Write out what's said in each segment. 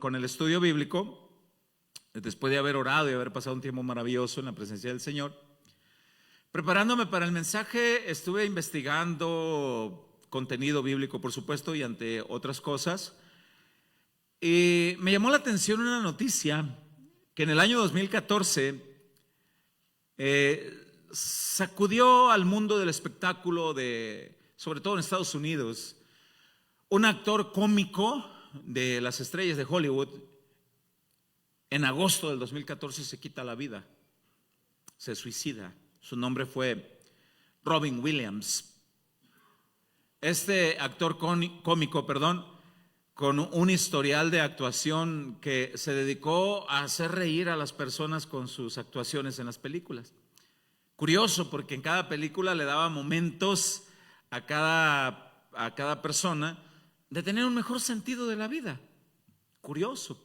con el estudio bíblico, después de haber orado y haber pasado un tiempo maravilloso en la presencia del Señor. Preparándome para el mensaje, estuve investigando contenido bíblico, por supuesto, y ante otras cosas. Y me llamó la atención una noticia que en el año 2014 sacudió al mundo del espectáculo, sobre todo en Estados Unidos. Un actor cómico de las estrellas de Hollywood, en agosto del 2014 se quita la vida, se suicida. Su nombre fue Robin Williams. Este actor cómico, con un historial de actuación que se dedicó a hacer reír a las personas con sus actuaciones en las películas. Curioso, porque en cada película le daba momentos a cada persona de tener un mejor sentido de la vida. Curioso.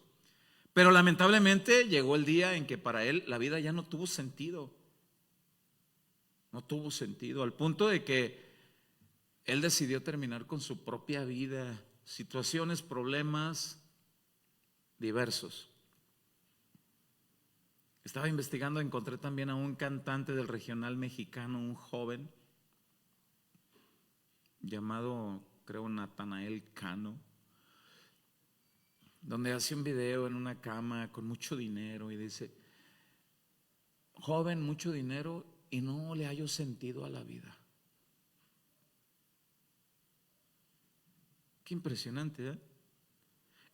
Pero lamentablemente llegó el día en que para él la vida ya no tuvo sentido. No tuvo sentido, al punto de que él decidió terminar con su propia vida. Situaciones, problemas diversos. Estaba investigando, encontré también a un cantante del regional mexicano, un joven llamado, creo, Natanael Cano, donde hace un video en una cama con mucho dinero y dice: joven, mucho dinero y no le hallo sentido a la vida. Qué impresionante, ¿eh?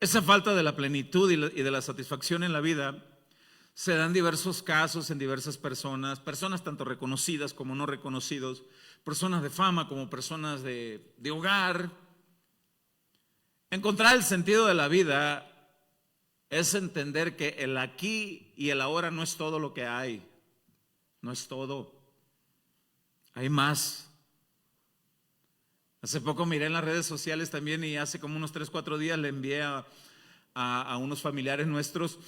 Esa falta de la plenitud y de la satisfacción en la vida se da en diversos casos, en diversas personas tanto reconocidas como no reconocidos, personas de fama como personas de hogar. Encontrar el sentido de la vida es entender que el aquí y el ahora no es todo lo que hay, no es todo, hay más. Hace poco miré en las redes sociales también, y hace como unos 3-4 días le envié a unos familiares nuestros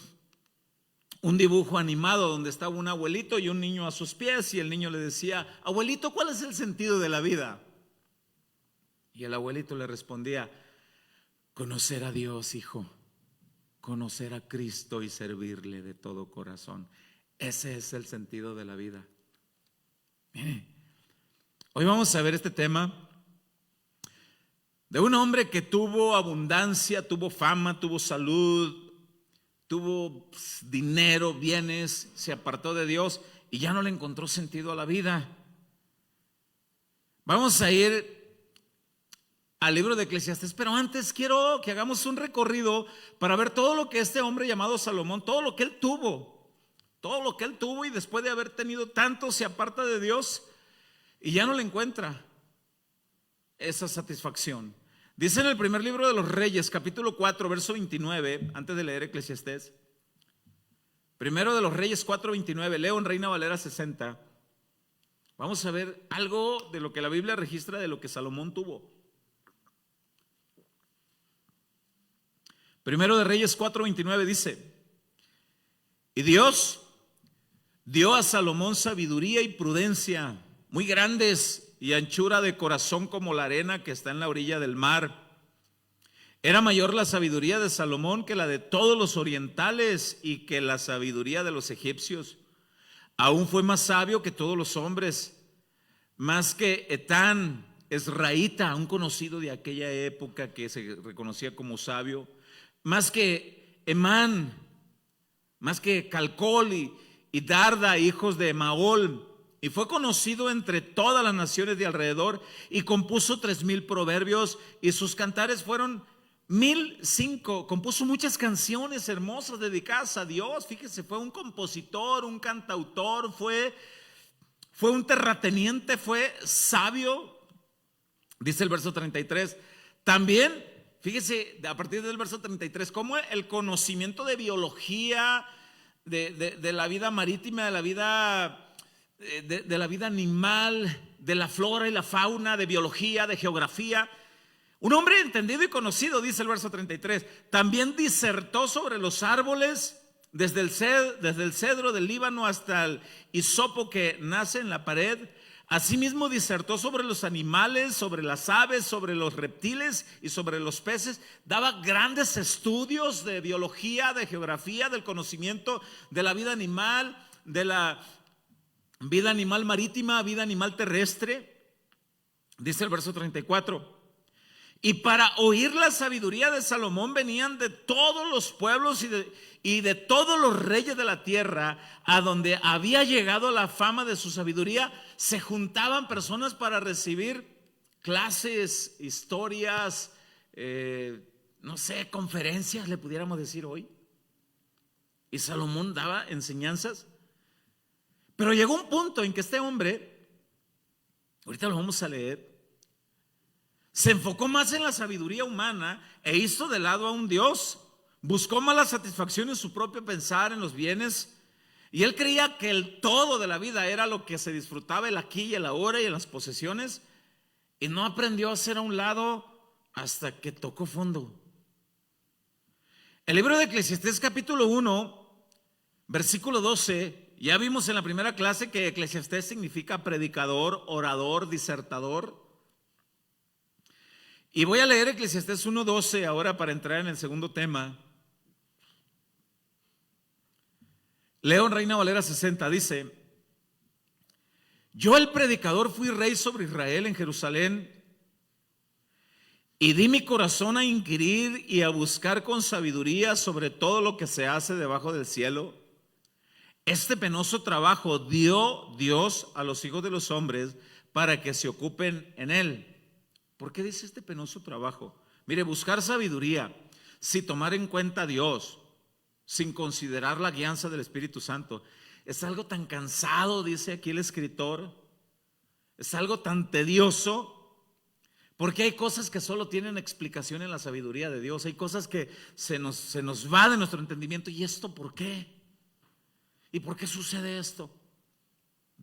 un dibujo animado donde estaba un abuelito y un niño a sus pies, y el niño le decía: abuelito, ¿cuál es el sentido de la vida? Y el abuelito le respondía: conocer a Dios, hijo, conocer a Cristo y servirle de todo corazón. Ese es el sentido de la vida. Mire, hoy vamos a ver este tema de un hombre que tuvo abundancia, tuvo fama, tuvo salud, tuvo dinero, bienes, se apartó de Dios y ya no le encontró sentido a la vida. Vamos a ir al libro de Eclesiastés, pero antes quiero que hagamos un recorrido para ver todo lo que este hombre llamado Salomón, todo lo que él tuvo, y después de haber tenido tanto se aparta de Dios y ya no le encuentra esa satisfacción. Dice en el primer libro de los Reyes, capítulo 4, verso 29, antes de leer Eclesiastés, primero de los Reyes 4:29, leo en Reina Valera 60. Vamos a ver algo de lo que la Biblia registra de lo que Salomón tuvo. Primero de Reyes 4:29 dice: y Dios dio a Salomón sabiduría y prudencia muy grandes, y anchura de corazón como la arena que está en la orilla del mar. Era mayor la sabiduría de Salomón que la de todos los orientales y que la sabiduría de los egipcios. Aún fue más sabio que todos los hombres, más que Etán Esraíta, un conocido de aquella época que se reconocía como sabio, más que Emán, más que Calcol y Darda, hijos de Maol. Y fue conocido entre todas las naciones de alrededor, y compuso 3,000 proverbios, y sus cantares fueron 1,005. Compuso muchas canciones hermosas dedicadas a Dios. Fíjese, fue un compositor, un cantautor, fue un terrateniente, fue sabio. Dice el verso 33. También, fíjese, a partir del verso 33, cómo el conocimiento de biología, de la vida marítima, de la vida animal, de la flora y la fauna, de biología, de geografía. Un hombre entendido y conocido, dice el verso 33. También disertó sobre los árboles, desde el cedro del Líbano hasta el hisopo que nace en la pared, Asimismo disertó sobre los animales, sobre las aves, sobre los reptiles y sobre los peces. Daba grandes estudios de biología, de geografía, del conocimiento de la vida animal, de la vida animal marítima, vida animal terrestre. Dice el verso 34. Y para oír la sabiduría de Salomón venían de todos los pueblos y de todos los reyes de la tierra, a donde había llegado la fama de su sabiduría. Se juntaban personas para recibir clases, historias, no sé, conferencias, le pudiéramos decir hoy. Y Salomón daba enseñanzas. Pero llegó un punto en que este hombre, ahorita lo vamos a leer, se enfocó más en la sabiduría humana e hizo de lado a un Dios. Buscó más la satisfacción en su propio pensar, en los bienes. Y él creía que el todo de la vida era lo que se disfrutaba, el aquí y el ahora y en las posesiones. Y no aprendió a hacer a un lado hasta que tocó fondo. El libro de Eclesiastés capítulo 1, versículo 12. Ya vimos en la primera clase que Eclesiastés significa predicador, orador, disertador. Y voy a leer Eclesiastés 1:12 ahora para entrar en el segundo tema. Leo en Reina Valera 60, dice: yo el predicador fui rey sobre Israel en Jerusalén y di mi corazón a inquirir y a buscar con sabiduría sobre todo lo que se hace debajo del cielo. Este penoso trabajo dio Dios a los hijos de los hombres para que se ocupen en él. ¿Por qué dice este penoso trabajo? Mire, buscar sabiduría sin tomar en cuenta a Dios, sin considerar la guianza del Espíritu Santo, es algo tan cansado, dice aquí el escritor. Es algo tan tedioso, porque hay cosas que solo tienen explicación en la sabiduría de Dios. Hay cosas que se nos va de nuestro entendimiento. ¿Y esto por qué? ¿Y por qué sucede esto?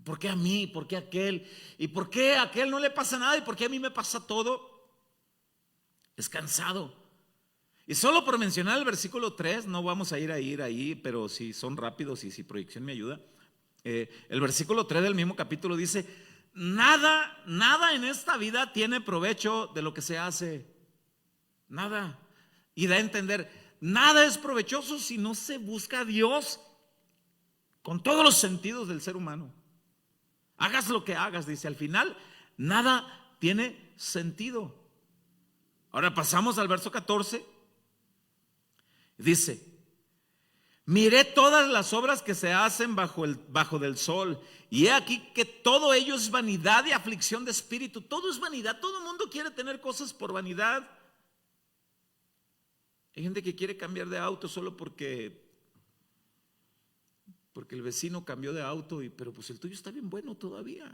¿Por qué a mí? ¿Por qué a aquel? ¿Y por qué a aquel no le pasa nada? ¿Y por qué a mí me pasa todo? Es cansado. Y solo por mencionar el versículo 3, no vamos a ir ahí, pero si son rápidos y si proyección me ayuda. El versículo 3 del mismo capítulo dice: nada en esta vida tiene provecho de lo que se hace. Nada. Y da a entender, nada es provechoso si no se busca a Dios con todos los sentidos del ser humano. Hagas lo que hagas, dice, al final nada tiene sentido. Ahora pasamos al verso 14. Dice: miré todas las obras que se hacen bajo del sol, y he aquí que todo ello es vanidad y aflicción de espíritu. Todo es vanidad. Todo el mundo quiere tener cosas por vanidad. Hay gente que quiere cambiar de auto solo porque el vecino cambió de auto, pero pues el tuyo está bien bueno todavía.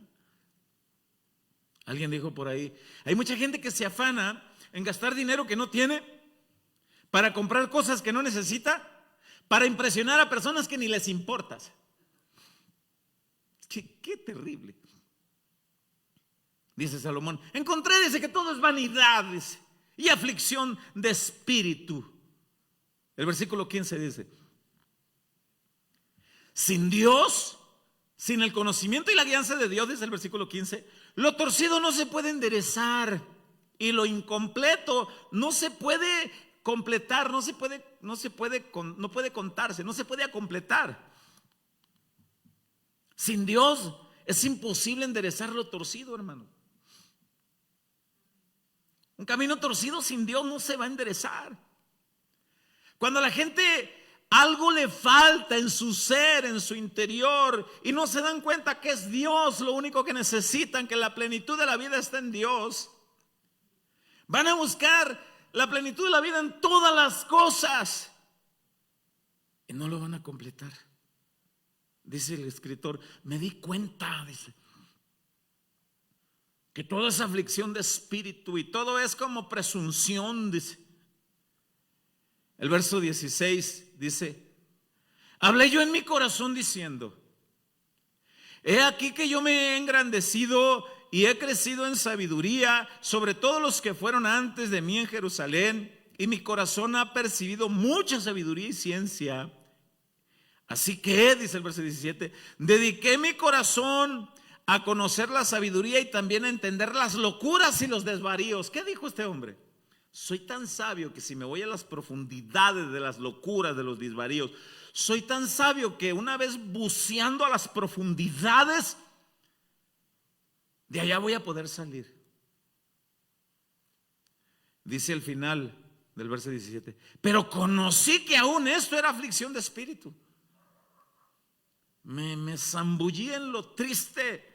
Alguien dijo por ahí, hay mucha gente que se afana en gastar dinero que no tiene, para comprar cosas que no necesita, para impresionar a personas que ni les importas. Qué terrible. Dice Salomón, encontré, dice, que todo es vanidad, dice, y aflicción de espíritu. El versículo 15 dice: sin Dios, sin el conocimiento y la guianza de Dios, dice el versículo 15, lo torcido no se puede enderezar y lo incompleto no se puede completar, no puede contarse, no se puede completar. Sin Dios es imposible enderezar lo torcido, hermano. Un camino torcido sin Dios no se va a enderezar. Cuando a la gente algo le falta en su ser, en su interior, y no se dan cuenta que es Dios lo único que necesitan, que la plenitud de la vida está en Dios, van a buscar la plenitud de la vida en todas las cosas y no lo van a completar. Dice el escritor, me di cuenta, dice, que toda esa aflicción de espíritu y todo es como presunción, dice. El verso 16 dice: hablé yo en mi corazón diciendo, he aquí que yo me he engrandecido y he crecido en sabiduría sobre todos los que fueron antes de mí en Jerusalén, y mi corazón ha percibido mucha sabiduría y ciencia. Así que, dice el verso 17, dediqué mi corazón a conocer la sabiduría y también a entender las locuras y los desvaríos. ¿Qué dijo este hombre? Soy tan sabio que si me voy a las profundidades de las locuras, de los desvaríos, soy tan sabio que una vez buceando a las profundidades, de allá voy a poder salir. Dice el final del verso 17, pero conocí que aún esto era aflicción de espíritu. Me zambullí en lo triste.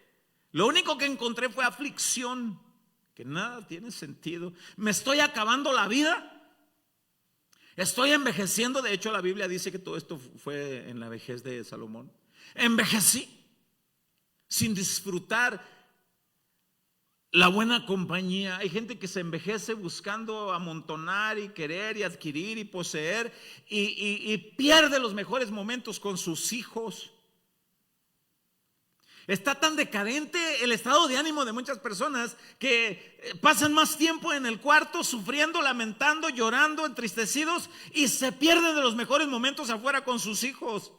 Lo único que encontré fue aflicción, que nada tiene sentido. Me estoy acabando la vida. Estoy envejeciendo. De hecho, la Biblia dice que todo esto fue en la vejez de Salomón. Envejecí sin disfrutar la buena compañía. Hay gente que se envejece buscando amontonar y querer y adquirir y poseer y pierde los mejores momentos con sus hijos. Está tan decadente el estado de ánimo de muchas personas que pasan más tiempo en el cuarto sufriendo, lamentando, llorando, entristecidos y se pierden de los mejores momentos afuera con sus hijos.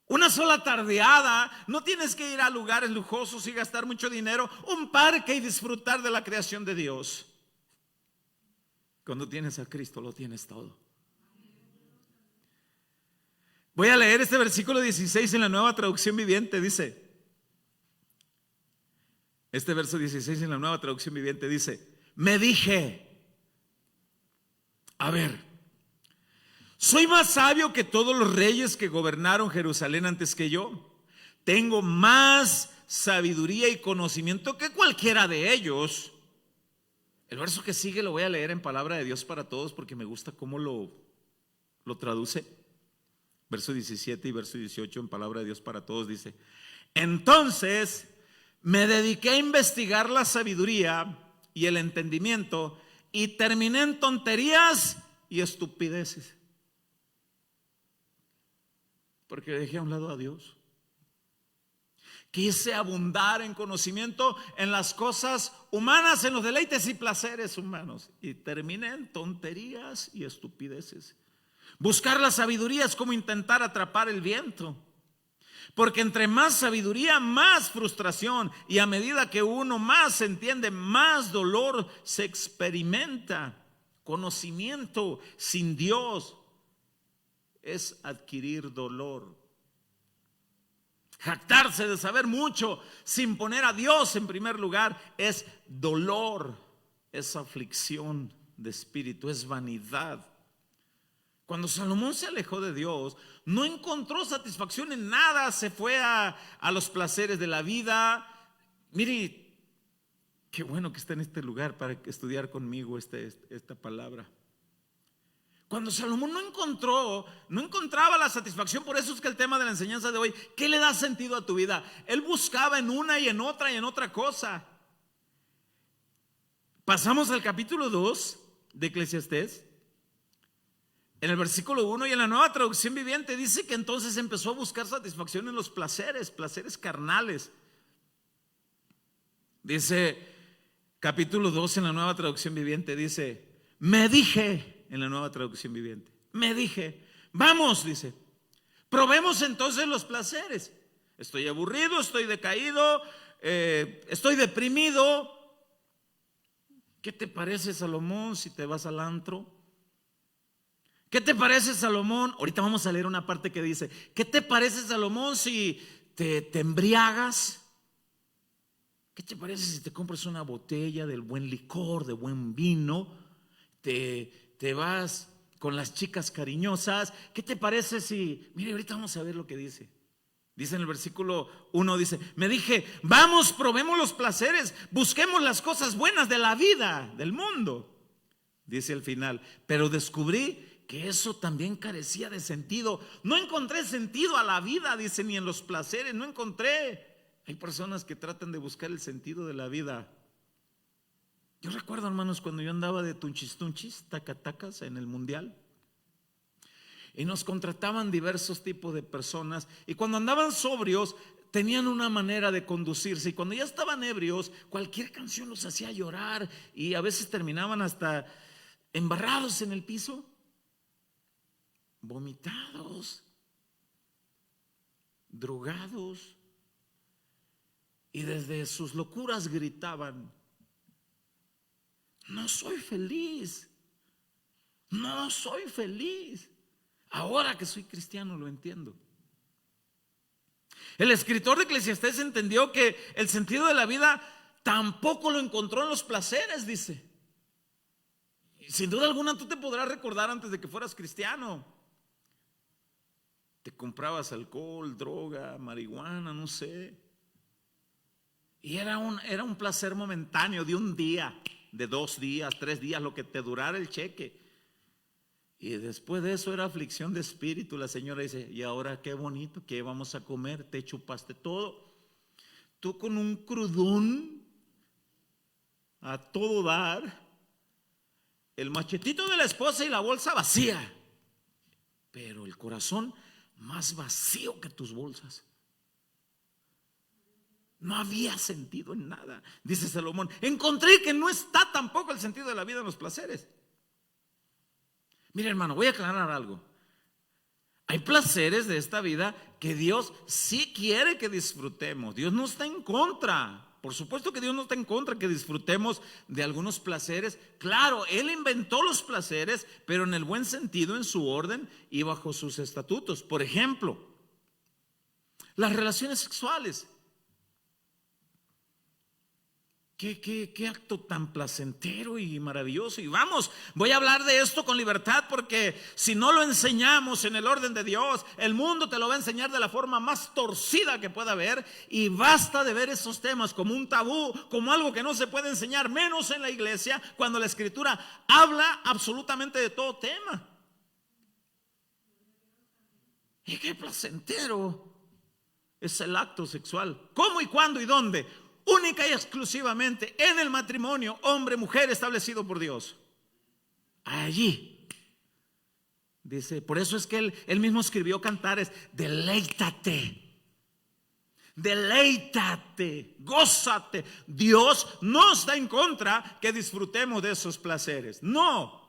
Una sola tardeada, no tienes que ir a lugares lujosos y gastar mucho dinero, un parque y disfrutar de la creación de Dios. Cuando tienes a Cristo lo tienes todo. Voy a leer este versículo 16 en la Nueva Traducción Viviente. Dice, este verso 16 en la Nueva Traducción Viviente dice, me dije, a ver, soy más sabio que todos los reyes que gobernaron Jerusalén antes que yo. Tengo más sabiduría y conocimiento que cualquiera de ellos. El verso que sigue lo voy a leer en Palabra de Dios para Todos porque me gusta cómo lo traduce. Verso 17 y verso 18 en Palabra de Dios para Todos dice, entonces me dediqué a investigar la sabiduría y el entendimiento y terminé en tonterías y estupideces. Porque dejé a un lado a Dios. Quise abundar en conocimiento en las cosas humanas, en los deleites y placeres humanos. Y terminé en tonterías y estupideces. Buscar la sabiduría es como intentar atrapar el viento. Porque entre más sabiduría, más frustración. Y a medida que uno más entiende, más dolor se experimenta. Conocimiento sin Dios es adquirir dolor. Jactarse de saber mucho sin poner a Dios en primer lugar es dolor, es aflicción de espíritu, es vanidad. Cuando Salomón se alejó de Dios, no encontró satisfacción en nada, se fue a los placeres de la vida. Mire, qué bueno que está en este lugar para estudiar conmigo esta palabra. Cuando Salomón no encontraba la satisfacción, por eso es que el tema de la enseñanza de hoy, ¿qué le da sentido a tu vida? Él buscaba en una y en otra cosa. Pasamos al capítulo 2 de Eclesiastés. En el versículo 1 y en la Nueva Traducción Viviente dice que entonces empezó a buscar satisfacción en los placeres carnales. Dice, capítulo 2 en la Nueva Traducción Viviente dice, me dije, en la Nueva Traducción Viviente, me dije, vamos, dice, probemos entonces los placeres. Estoy aburrido, estoy decaído, estoy deprimido. ¿Qué te parece, Salomón, si te vas al antro? ¿Qué te parece, Salomón? Ahorita vamos a leer una parte que dice, ¿qué te parece, Salomón, si te embriagas? ¿Qué te parece si te compras una botella del buen licor, de buen vino? Te vas con las chicas cariñosas. ¿Qué te parece si, mire, ahorita vamos a ver lo que dice. Dice en el versículo 1, dice, me dije, vamos, probemos los placeres, busquemos las cosas buenas de la vida, del mundo. Dice al final, pero descubrí que eso también carecía de sentido. No encontré sentido a la vida, dice, ni en los placeres, no encontré. Hay personas que tratan de buscar el sentido de la vida. Yo recuerdo, hermanos, cuando yo andaba de tunchis, tacatacas en el mundial. Y nos contrataban diversos tipos de personas. Y cuando andaban sobrios, tenían una manera de conducirse. Y cuando ya estaban ebrios, cualquier canción los hacía llorar. Y a veces terminaban hasta embarrados en el piso, vomitados, drogados. y desde sus locuras gritaban: no soy feliz, no soy feliz. Ahora que soy cristiano lo entiendo. El escritor de Eclesiastés entendió que el sentido de la vida tampoco lo encontró en los placeres, dice. Y sin duda alguna tú te podrás recordar antes de que fueras cristiano. Te comprabas alcohol, droga, marihuana, no sé. Y era un placer momentáneo de un día, de 2 días, 3 días, lo que te durara el cheque. Y después de eso era aflicción de espíritu. La señora dice: y ahora qué bonito, ¿qué vamos a comer? Te chupaste todo. Tú con un crudón a todo dar, el machetito de la esposa y la bolsa vacía, pero el corazón más vacío que tus bolsas. No había sentido en nada. Dice Salomón: encontré que no está tampoco el sentido de la vida en los placeres. Mira, hermano, voy a aclarar algo. Hay placeres de esta vida que Dios sí quiere que disfrutemos. Dios no está en contra. Por supuesto que Dios no está en contra que disfrutemos de algunos placeres. Claro, Él inventó los placeres, pero en el buen sentido, en su orden y bajo sus estatutos. Por ejemplo, las relaciones sexuales. Qué acto tan placentero y maravilloso. Y vamos, voy a hablar de esto con libertad, porque si no lo enseñamos en el orden de Dios, el mundo te lo va a enseñar de la forma más torcida que pueda haber. Y basta de ver esos temas como un tabú, como algo que no se puede enseñar, menos en la iglesia, cuando la Escritura habla absolutamente de todo tema. Y qué placentero es el acto sexual. ¿Cómo y cuándo y dónde? Única y exclusivamente en el matrimonio, hombre, mujer, establecido por Dios. Allí. Dice, por eso es que él mismo escribió cantares: deleítate, deleítate, gózate. Dios no está en contra que disfrutemos de esos placeres. No.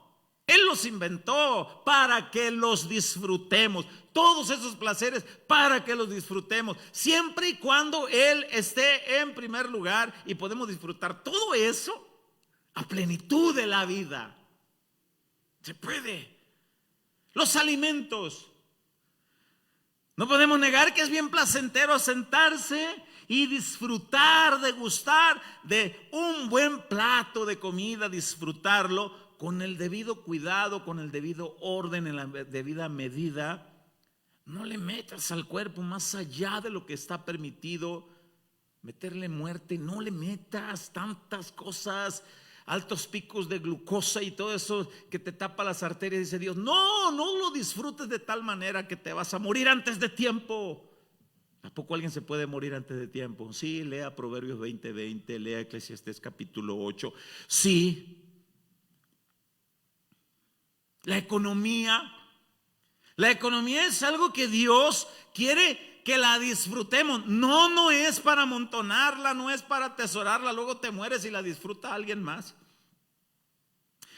Él los inventó para que los disfrutemos. Todos esos placeres para que los disfrutemos, siempre y cuando Él esté en primer lugar, y podemos disfrutar todo eso a plenitud de la vida. Se puede. Los alimentos. No podemos negar que es bien placentero sentarse y disfrutar, degustar de un buen plato de comida, disfrutarlo con el debido cuidado, con el debido orden, en la debida medida. No le metas al cuerpo más allá de lo que está permitido. Meterle muerte, no le metas tantas cosas, altos picos de glucosa y todo eso que te tapa las arterias. Dice Dios: no lo disfrutes de tal manera que te vas a morir antes de tiempo. ¿Tampoco alguien se puede morir antes de tiempo? Sí, lea Proverbios 20:20, lea Eclesiastés capítulo 8. Sí. La economía es algo que Dios quiere que la disfrutemos. No es para amontonarla, no es para atesorarla, luego te mueres y la disfruta alguien más.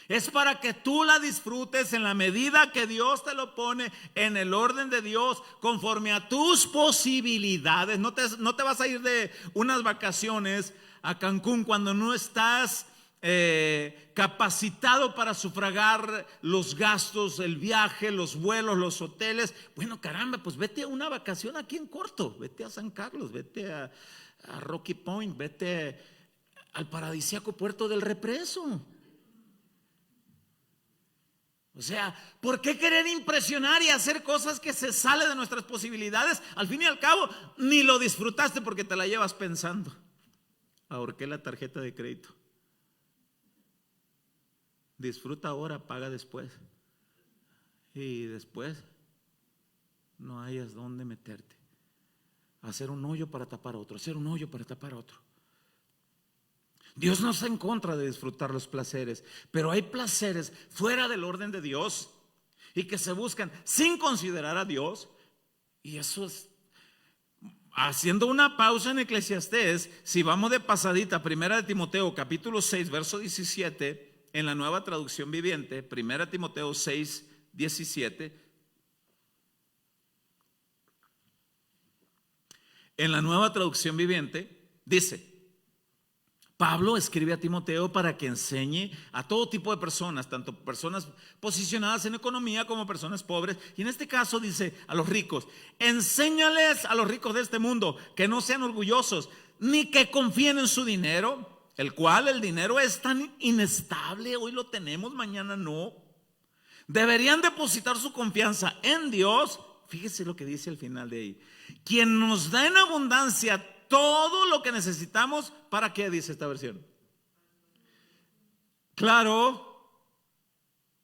Es para que tú la disfrutes en la medida que Dios te lo pone, en el orden de Dios, conforme a tus posibilidades. No te vas a ir de unas vacaciones a Cancún cuando no estás capacitado para sufragar los gastos, el viaje, los vuelos, los hoteles. Bueno, caramba, pues vete a una vacación aquí en corto. Vete a San Carlos, vete a Rocky Point, vete al paradisíaco Puerto del Represo. O sea, ¿por qué querer impresionar y hacer cosas que se salen de nuestras posibilidades? Al fin y al cabo, ni lo disfrutaste porque te la llevas pensando. Ahorqué la tarjeta de crédito. Disfruta ahora, paga después. Y después no hayas dónde meterte. Hacer un hoyo para tapar otro, hacer un hoyo para tapar otro. Dios no está en contra de disfrutar los placeres, pero hay placeres fuera del orden de Dios y que se buscan sin considerar a Dios. Y eso es, haciendo una pausa en Eclesiastés, si vamos de pasadita, 1 Timoteo capítulo 6, verso 17, en la Nueva Traducción Viviente, 1 Timoteo 6, 17. En la Nueva Traducción Viviente Dice, Pablo escribe a Timoteo para que enseñe a todo tipo de personas, tanto personas posicionadas en economía como personas pobres. Y en este caso dice a los ricos, enséñales a los ricos de este mundo que no sean orgullosos, ni que confíen en su dinero, el cual el dinero es tan inestable, hoy lo tenemos, mañana no. Deberían depositar su confianza en Dios. Fíjese lo que dice al final de ahí, quien nos da en abundancia todo lo que necesitamos. ¿Para qué dice esta versión? Claro,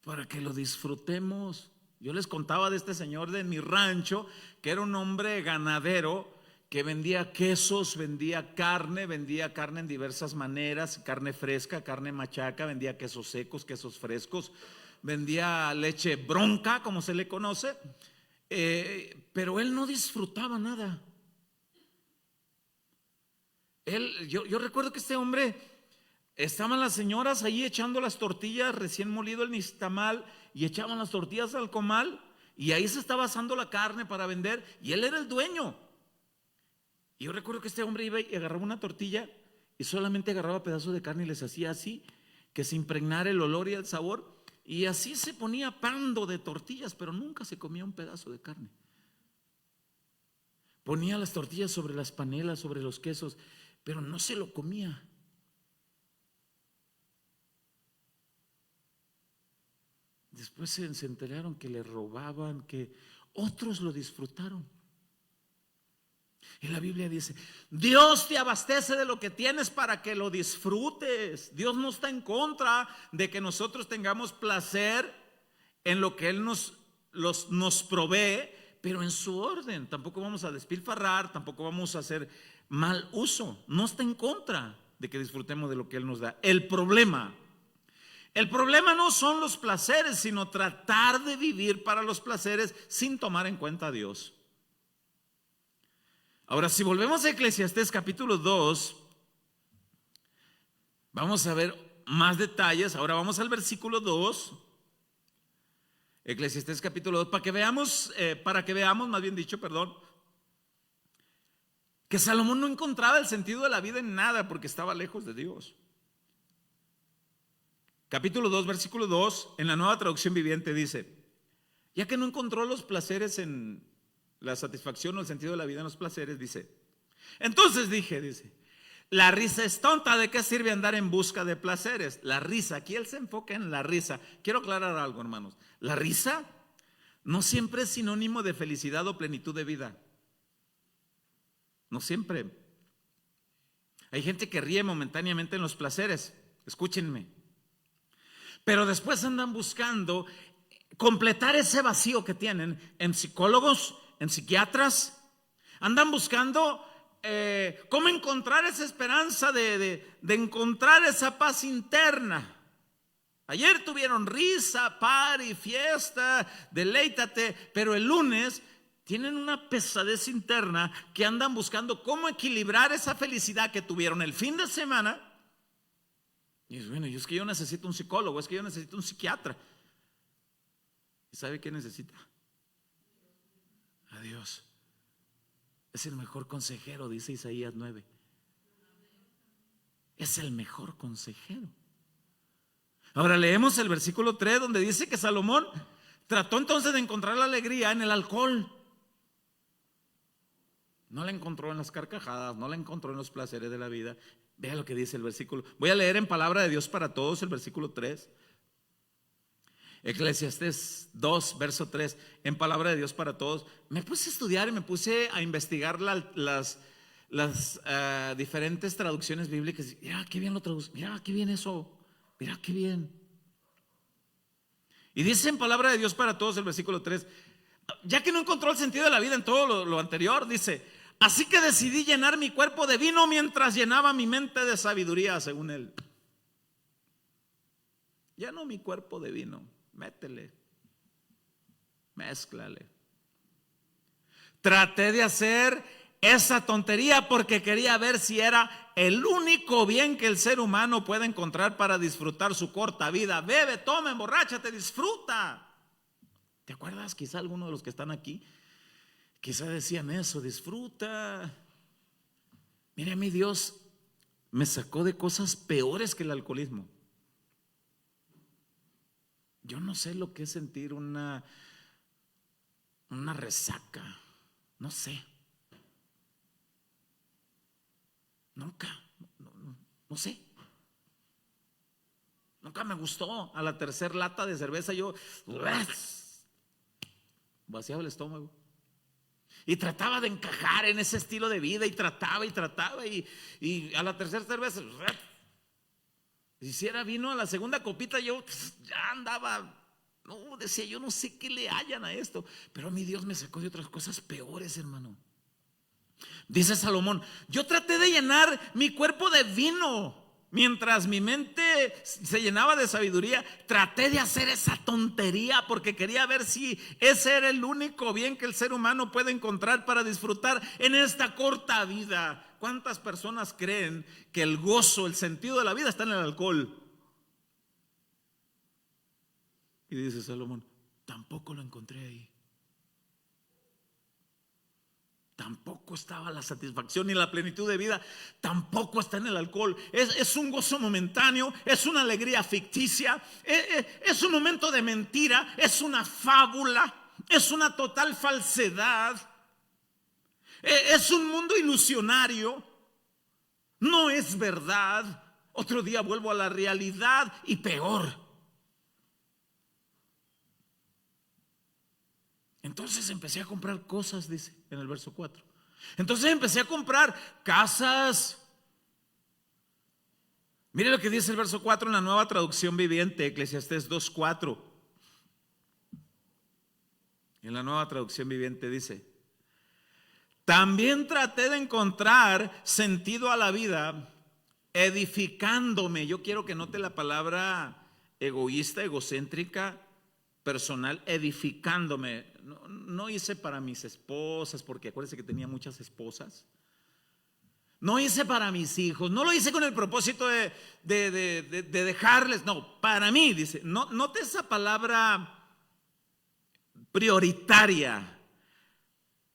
para que lo disfrutemos. Yo les contaba de este señor de mi rancho, que era un hombre ganadero, que vendía quesos, vendía carne en diversas maneras, carne fresca, carne machaca, vendía quesos secos, quesos frescos, vendía leche bronca, como se le conoce, pero él no disfrutaba nada. Yo recuerdo que este hombre, estaban las señoras ahí echando las tortillas, recién molido el nixtamal, y echaban las tortillas al comal, y ahí se estaba asando la carne para vender, y él era el dueño. Y yo recuerdo que este hombre iba y agarraba una tortilla, y solamente agarraba pedazos de carne y les hacía así, que se impregnara el olor y el sabor, y así se ponía pando de tortillas, pero nunca se comía un pedazo de carne. Ponía las tortillas sobre las panelas, sobre los quesos, pero no se lo comía. Después se enteraron que le robaban, que otros lo disfrutaron. Y la Biblia dice, Dios te abastece de lo que tienes para que lo disfrutes. Dios no está en contra de que nosotros tengamos placer en lo que Él nos provee, pero en su orden. Tampoco vamos a despilfarrar, tampoco vamos a hacer mal uso. No está en contra de que disfrutemos de lo que Él nos da. El problema no son los placeres, sino tratar de vivir para los placeres sin tomar en cuenta a Dios. Ahora, si volvemos a Eclesiastés capítulo 2, vamos a ver más detalles. Ahora vamos al versículo 2. Eclesiastés capítulo 2, para que veamos, más bien dicho, que Salomón no encontraba el sentido de la vida en nada porque estaba lejos de Dios. Capítulo 2, versículo 2, en la Nueva Traducción Viviente dice, ya que no encontró los placeres en la satisfacción o el sentido de la vida en los placeres, dice, entonces dice, la risa es tonta, ¿de qué sirve andar en busca de placeres? La risa, aquí él se enfoca en la risa. Quiero aclarar algo, hermanos. La risa no siempre es sinónimo de felicidad o plenitud de vida. No siempre. Hay gente que ríe momentáneamente en los placeres, escúchenme, pero después andan buscando completar ese vacío que tienen en psicólogos, en psiquiatras. Andan buscando cómo encontrar esa esperanza de encontrar esa paz interna. Ayer tuvieron risa, party, fiesta, deleítate, pero el lunes tienen una pesadez interna que andan buscando cómo equilibrar esa felicidad que tuvieron el fin de semana. Y es bueno, es que yo necesito un psicólogo, es que yo necesito un psiquiatra. ¿Y sabe qué necesita? A Dios. Es el mejor consejero, dice Isaías 9. Es el mejor consejero. Ahora leemos el versículo 3 donde dice que Salomón trató entonces de encontrar la alegría en el alcohol. No la encontró en las carcajadas, no la encontró en los placeres de la vida. Vea lo que dice el versículo. Voy a leer en palabra de Dios para todos el versículo 3. Eclesiastés 2, verso 3, en palabra de Dios para todos. Me puse a estudiar y me puse a investigar las diferentes traducciones bíblicas. Mira qué bien lo traduce, mira qué bien eso, mira qué bien. Y dice en palabra de Dios para todos el versículo 3, ya que no encontró el sentido de la vida en todo lo anterior, dice, así que decidí llenar mi cuerpo de vino mientras llenaba mi mente de sabiduría, según él. Lleno mi cuerpo de vino, métele, mézclale. Traté de hacer esa tontería porque quería ver si era el único bien que el ser humano puede encontrar para disfrutar su corta vida. Bebe, toma, emborráchate, disfruta. ¿Te acuerdas? Quizá algunos de los que están aquí, quizá decían eso, disfruta. Mire, a mí Dios me sacó de cosas peores que el alcoholismo. Yo no sé lo que es sentir una resaca. No sé. Nunca. No sé. Nunca me gustó. A la tercera lata de cerveza yo vaciaba el estómago. Y trataba de encajar en ese estilo de vida. Y trataba. Y a la tercera cerveza, si hiciera vino a la segunda copita, yo ya andaba. No, decía yo, no sé qué le hallan a esto. Pero a mí Dios me sacó de otras cosas peores, hermano. Dice Salomón: yo traté de llenar mi cuerpo de vino mientras mi mente se llenaba de sabiduría. Traté de hacer esa tontería porque quería ver si ese era el único bien que el ser humano puede encontrar para disfrutar en esta corta vida. ¿Cuántas personas creen que el gozo, el sentido de la vida está en el alcohol? Y dice Salomón: tampoco lo encontré ahí. Tampoco estaba la satisfacción ni la plenitud de vida. Tampoco está en el alcohol. Es un gozo momentáneo. Es una alegría ficticia. Es un momento de mentira. Es una fábula. Es una total falsedad. Es un mundo ilusionario. No es verdad. Otro día vuelvo a la realidad y peor. Entonces empecé a comprar cosas, dice en el verso 4. Entonces empecé a comprar casas. Mire lo que dice el verso 4 en la Nueva Traducción Viviente, Eclesiastés 2:4. En la Nueva Traducción Viviente dice: también traté de encontrar sentido a la vida edificándome. Yo quiero que note la palabra egoísta, egocéntrica, personal, edificándome. No hice para mis esposas, porque acuérdense que tenía muchas esposas. No hice para mis hijos. No lo hice con el propósito de dejarles. No, para mí, dice. Note esa palabra prioritaria.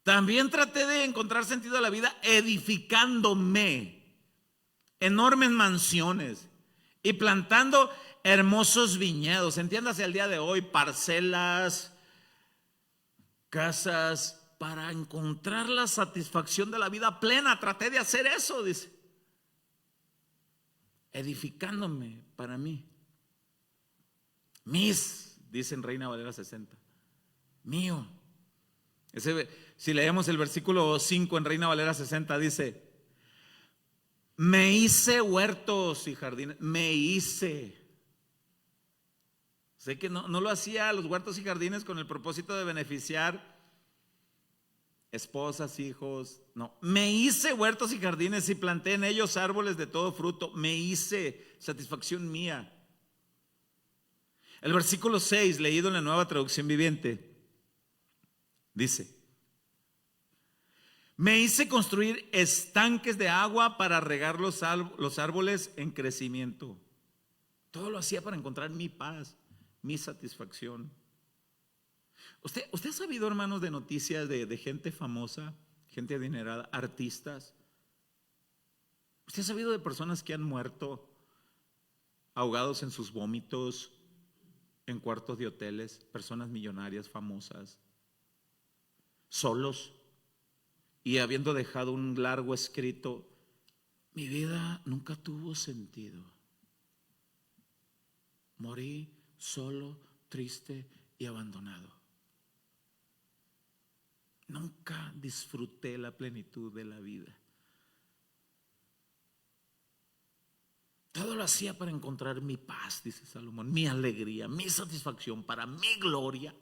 También traté de encontrar sentido a la vida edificándome enormes mansiones y plantando hermosos viñedos. Entiéndase al día de hoy, parcelas, casas, para encontrar la satisfacción de la vida plena. Traté de hacer eso, dice. Edificándome para mí. Dice en Reina Valera 60. Mío. Si leemos el versículo 5 en Reina Valera 60, dice: me hice huertos y jardines. Me hice. Sé que no lo hacía los huertos y jardines con el propósito de beneficiar esposas, hijos. No, me hice huertos y jardines y planté en ellos árboles de todo fruto. Me hice, satisfacción mía. El versículo 6, leído en la Nueva Traducción Viviente, dice: me hice construir estanques de agua para regar los árboles en crecimiento. Todo lo hacía para encontrar mi paz, mi satisfacción. ¿Usted ha sabido, hermanos, de noticias de gente famosa, gente adinerada, artistas? ¿Usted ha sabido de personas que han muerto ahogados en sus vómitos, en cuartos de hoteles? Personas millonarias, famosas, solos, y habiendo dejado un largo escrito: mi vida nunca tuvo sentido. Morí solo, triste y abandonado. Nunca disfruté la plenitud de la vida. Todo lo hacía para encontrar mi paz, dice Salomón, mi alegría, mi satisfacción, para mi gloria.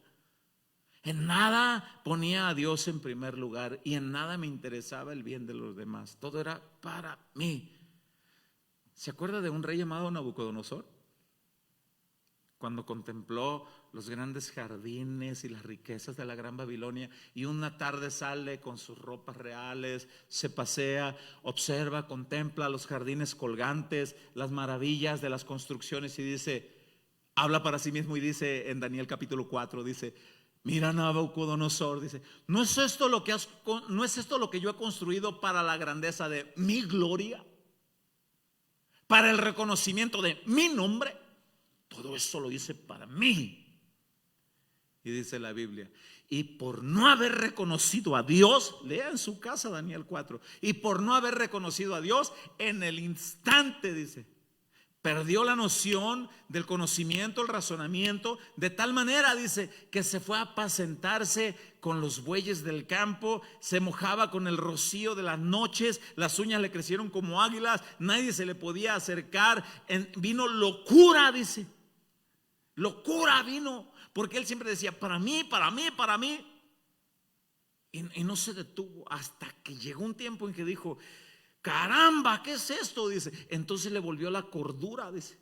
En nada ponía a Dios en primer lugar y en nada me interesaba el bien de los demás. Todo era para mí. ¿Se acuerda de un rey llamado Nabucodonosor? Cuando contempló los grandes jardines y las riquezas de la gran Babilonia, y una tarde sale con sus ropas reales, se pasea, observa, contempla los jardines colgantes, las maravillas de las construcciones, y dice, habla para sí mismo y dice en Daniel capítulo 4, dice: Mira, Nabucodonosor, dice, ¿no es esto lo que yo he construido para la grandeza de mi gloria? Para el reconocimiento de mi nombre. Todo eso lo hice para mí. Y dice la Biblia, y por no haber reconocido a Dios, lea en su casa Daniel 4, y por no haber reconocido a Dios, en el instante, dice, perdió la noción del conocimiento, el razonamiento, de tal manera, dice, que se fue a apacentarse con los bueyes del campo, se mojaba con el rocío de las noches, las uñas le crecieron como águilas, nadie se le podía acercar, vino locura, dice, locura vino, porque él siempre decía, para mí, para mí, para mí, y no se detuvo hasta que llegó un tiempo en que dijo, caramba, ¿qué es esto? Dice, entonces le volvió la cordura, dice.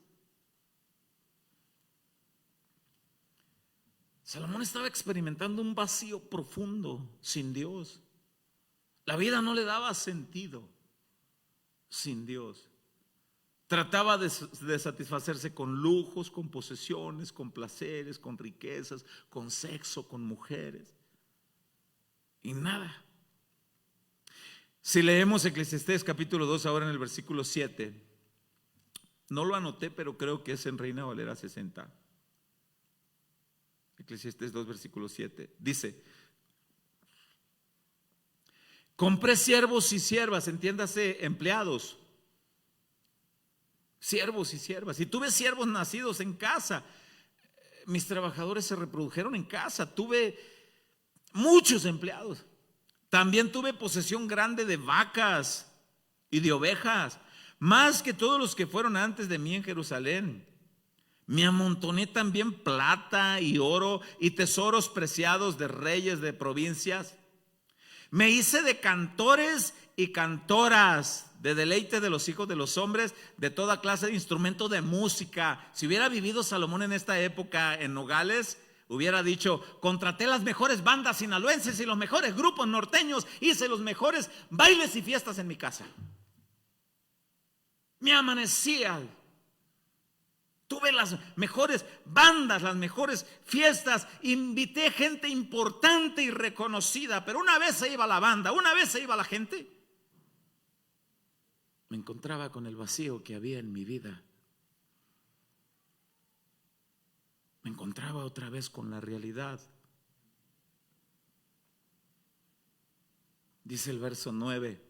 Salomón estaba experimentando un vacío profundo sin Dios. La vida no le daba sentido sin Dios. Trataba de satisfacerse con lujos, con posesiones, con placeres, con riquezas, con sexo, con mujeres. Y nada. Si leemos Eclesiastés capítulo 2 ahora en el versículo 7, no lo anoté, pero creo que es en Reina Valera 60. Eclesiastés 2 versículo 7 dice: compré siervos y siervas, entiéndase empleados, siervos y siervas, y tuve siervos nacidos en casa. Mis trabajadores se reprodujeron en casa, tuve muchos empleados. También tuve posesión grande de vacas y de ovejas, más que todos los que fueron antes de mí en Jerusalén. Me amontoné también plata y oro y tesoros preciados de reyes de provincias. Me hice de cantores y cantoras, de deleite de los hijos de los hombres, de toda clase de instrumento de música. Si hubiera vivido Salomón en esta época en Nogales, hubiera dicho: contraté las mejores bandas sinaloenses y los mejores grupos norteños, hice los mejores bailes y fiestas en mi casa. Me amanecía, tuve las mejores bandas, las mejores fiestas, invité gente importante y reconocida, pero una vez se iba la banda, una vez se iba la gente, me encontraba con el vacío que había en mi vida. Me encontraba otra vez con la realidad. Dice el verso 9: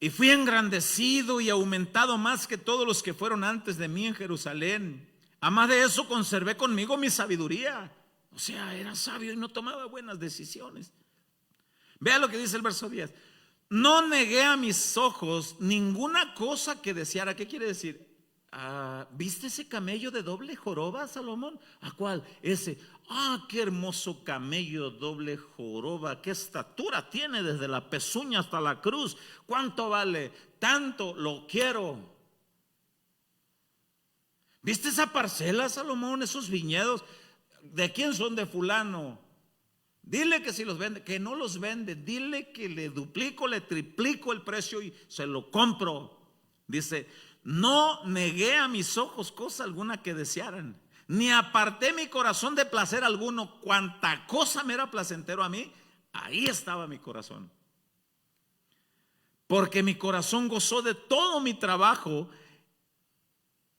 y fui engrandecido y aumentado más que todos los que fueron antes de mí en Jerusalén. Además de eso, conservé conmigo mi sabiduría. O sea, era sabio y no tomaba buenas decisiones. Vea lo que dice el verso 10: no negué a mis ojos ninguna cosa que deseara. ¿Qué quiere decir? ¿Viste ese camello de doble joroba, Salomón? ¿A cuál? Ese. Qué hermoso camello doble joroba, qué estatura tiene desde la pezuña hasta la cruz. ¿Cuánto vale? Tanto, lo quiero. ¿Viste esa parcela, Salomón? Esos viñedos, ¿de quién son? De fulano. Dile que si los vende, que no los vende, dile que le duplico, le triplico el precio y se lo compro. Dice: no negué a mis ojos cosa alguna que desearan, ni aparté mi corazón de placer alguno. Cuanta cosa me era placentero a mí, ahí estaba mi corazón. Porque mi corazón gozó de todo mi trabajo,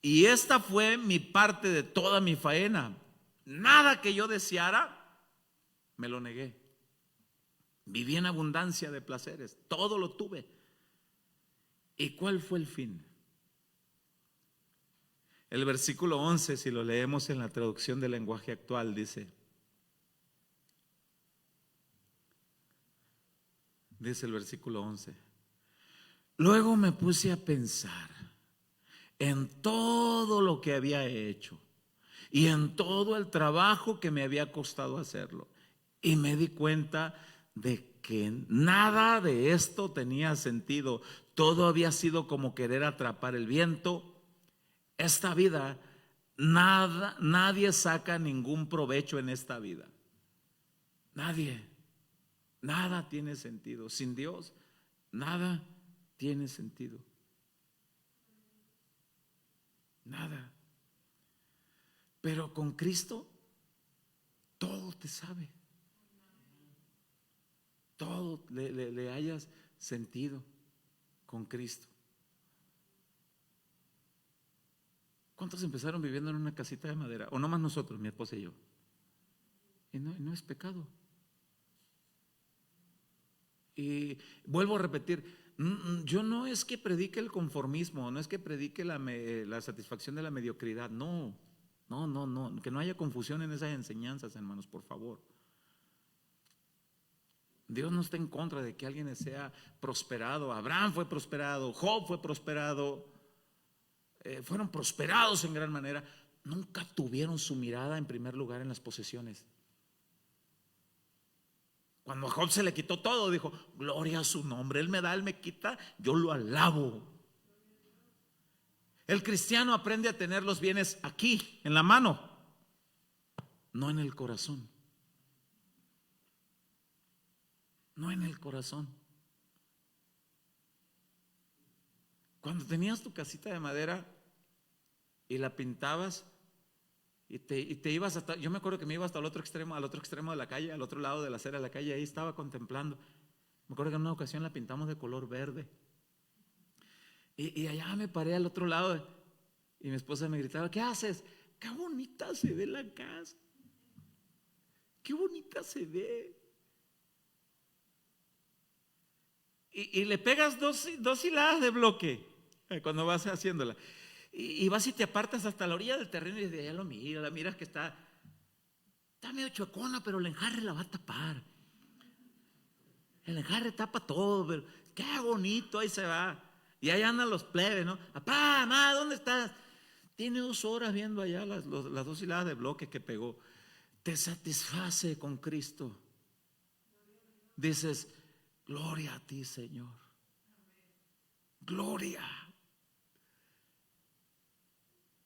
y esta fue mi parte de toda mi faena. Nada que yo deseara me lo negué. Viví en abundancia de placeres, todo lo tuve. ¿Y cuál fue el fin? El versículo 11, si lo leemos en la traducción del lenguaje actual, dice el versículo 11: luego me puse a pensar en todo lo que había hecho y en todo el trabajo que me había costado hacerlo, y me di cuenta de que nada de esto tenía sentido. Todo había sido como querer atrapar el viento. Esta vida, nadie saca ningún provecho en esta vida. Nadie. Nada tiene sentido. Sin Dios, nada tiene sentido. Nada. Pero con Cristo, te sabe. Todo le hayas sentido con Cristo. ¿Cuántos empezaron viviendo en una casita de madera? O nomás nosotros, mi esposa y yo. Y no es pecado. Y vuelvo a repetir, yo no es que predique el conformismo, no es que predique la satisfacción de la mediocridad, no, que no haya confusión en esas enseñanzas, hermanos, por favor. Dios no está en contra de que alguien sea prosperado. Abraham fue prosperado, Job fue prosperado, fueron prosperados en gran manera. Nunca tuvieron su mirada en primer lugar en las posesiones. Cuando a Job se le quitó todo, dijo: gloria a su nombre, Él me da, Él me quita, yo lo alabo. El cristiano aprende a tener los bienes aquí, en la mano, no en el corazón. No en el corazón. Cuando tenías tu casita de madera y la pintabas y te ibas hasta, yo me acuerdo que me iba hasta al otro extremo de la calle, al otro lado de la acera de la calle, ahí estaba contemplando. Me acuerdo que en una ocasión la pintamos de color verde. Y allá me paré al otro lado y mi esposa me gritaba: ¿qué haces? Qué bonita se ve la casa. Qué bonita se ve. Y le pegas dos hiladas de bloque cuando vas haciéndola. Y vas y te apartas hasta la orilla del terreno y desde allá lo miras, la miras que está medio chuecona, pero el enjarre la va a tapar. El enjarre tapa todo, pero qué bonito, ahí se va. Y ahí andan los plebes, ¿no? Papá, mamá, ¿dónde estás? Tiene 2 horas viendo allá las 2 hiladas de bloque que pegó. Te satisface con Cristo. Dices: gloria a ti, Señor. Gloria.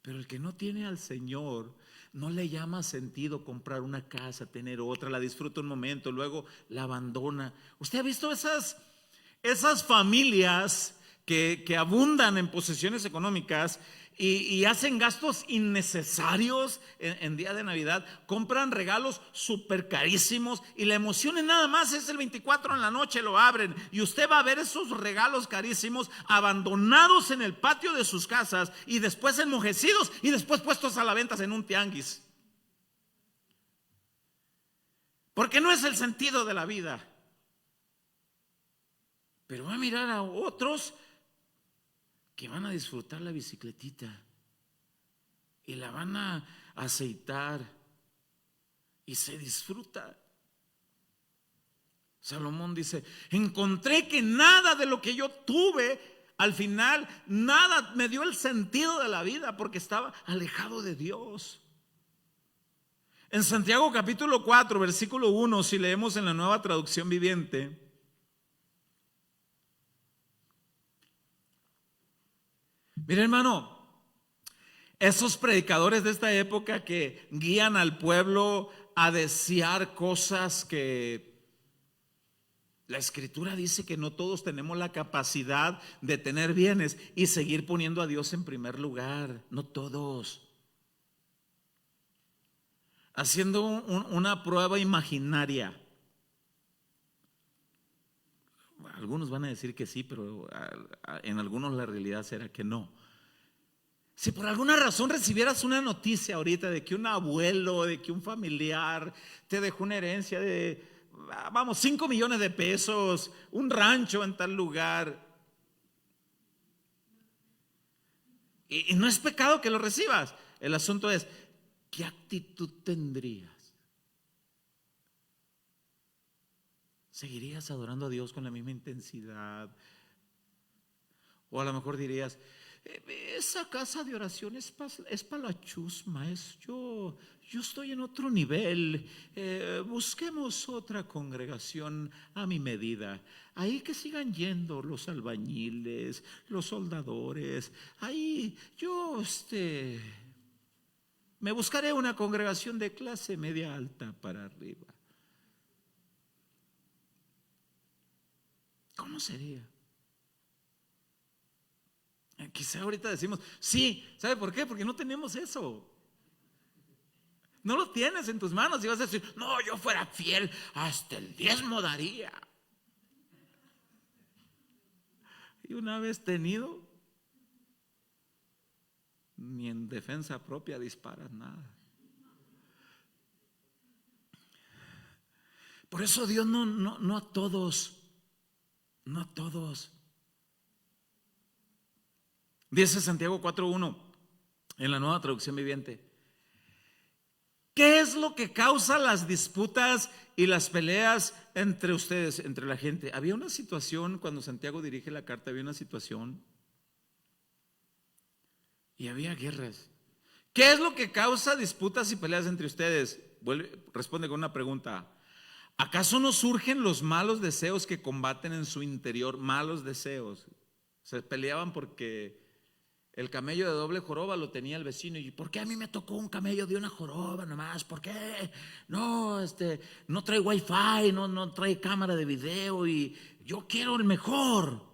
Pero el que no tiene al Señor, no le llama sentido comprar una casa, tener otra, la disfruta un momento, luego la abandona. ¿Usted ha visto esas familias que abundan en posesiones económicas y hacen gastos innecesarios en día de Navidad? Compran regalos súper carísimos y la emoción en nada más es el 24 en la noche, lo abren y usted va a ver esos regalos carísimos abandonados en el patio de sus casas y después enmojecidos y después puestos a la venta en un tianguis. Porque no es el sentido de la vida. Pero va a mirar a otros que van a disfrutar la bicicletita y la van a aceitar y se disfruta. Salomón dice: encontré que nada de lo que yo tuve, al final, nada me dio el sentido de la vida porque estaba alejado de Dios. En Santiago capítulo 4, versículo 1, si leemos en la Nueva Traducción Viviente, mira, hermano, esos predicadores de esta época que guían al pueblo a desear cosas que la Escritura dice que no todos tenemos la capacidad de tener bienes y seguir poniendo a Dios en primer lugar. No todos. Haciendo una prueba imaginaria. Algunos van a decir que sí, pero en algunos la realidad será que no. Si por alguna razón recibieras una noticia ahorita de que un abuelo, de que un familiar te dejó una herencia de, 5 millones de pesos, un rancho en tal lugar, y no es pecado que lo recibas. El asunto es: ¿qué actitud tendrías? ¿Seguirías adorando a Dios con la misma intensidad? O a lo mejor dirías: esa casa de oración es para la chusma, yo estoy en otro nivel, busquemos otra congregación a mi medida, ahí que sigan yendo los albañiles, los soldadores, ahí yo me buscaré una congregación de clase media alta para arriba. ¿Cómo sería? Quizá ahorita decimos: sí, ¿sabe por qué? Porque no tenemos eso. No lo tienes en tus manos y vas a decir, no, yo fuera fiel, hasta el diezmo daría. Y una vez tenido, ni en defensa propia disparas nada. Por eso Dios no a todos, no a todos. Dice Santiago 4:1 en la Nueva Traducción Viviente: ¿qué es lo que causa las disputas y las peleas entre ustedes, entre la gente? Había una situación cuando Santiago dirige la carta, había una situación y había guerras. ¿Qué es lo que causa disputas y peleas entre ustedes? Responde con una pregunta. ¿Acaso no surgen los malos deseos que combaten en su interior? Malos deseos. Se peleaban porque el camello de doble joroba lo tenía el vecino. ¿Y por qué a mí me tocó un camello de una joroba nomás? ¿Por qué? No, no trae wifi, no trae cámara de video y yo quiero el mejor.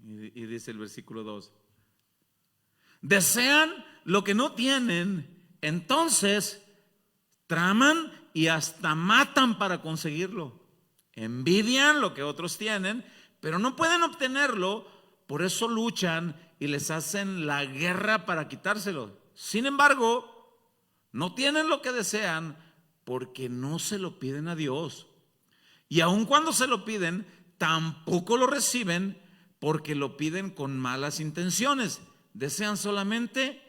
Y dice el versículo 2: desean lo que no tienen, entonces traman y hasta matan para conseguirlo. Envidian lo que otros tienen, pero no pueden obtenerlo. Por eso luchan y les hacen la guerra para quitárselo. Sin embargo, no tienen lo que desean porque no se lo piden a Dios. Y aun cuando se lo piden, tampoco lo reciben porque lo piden con malas intenciones. Desean solamente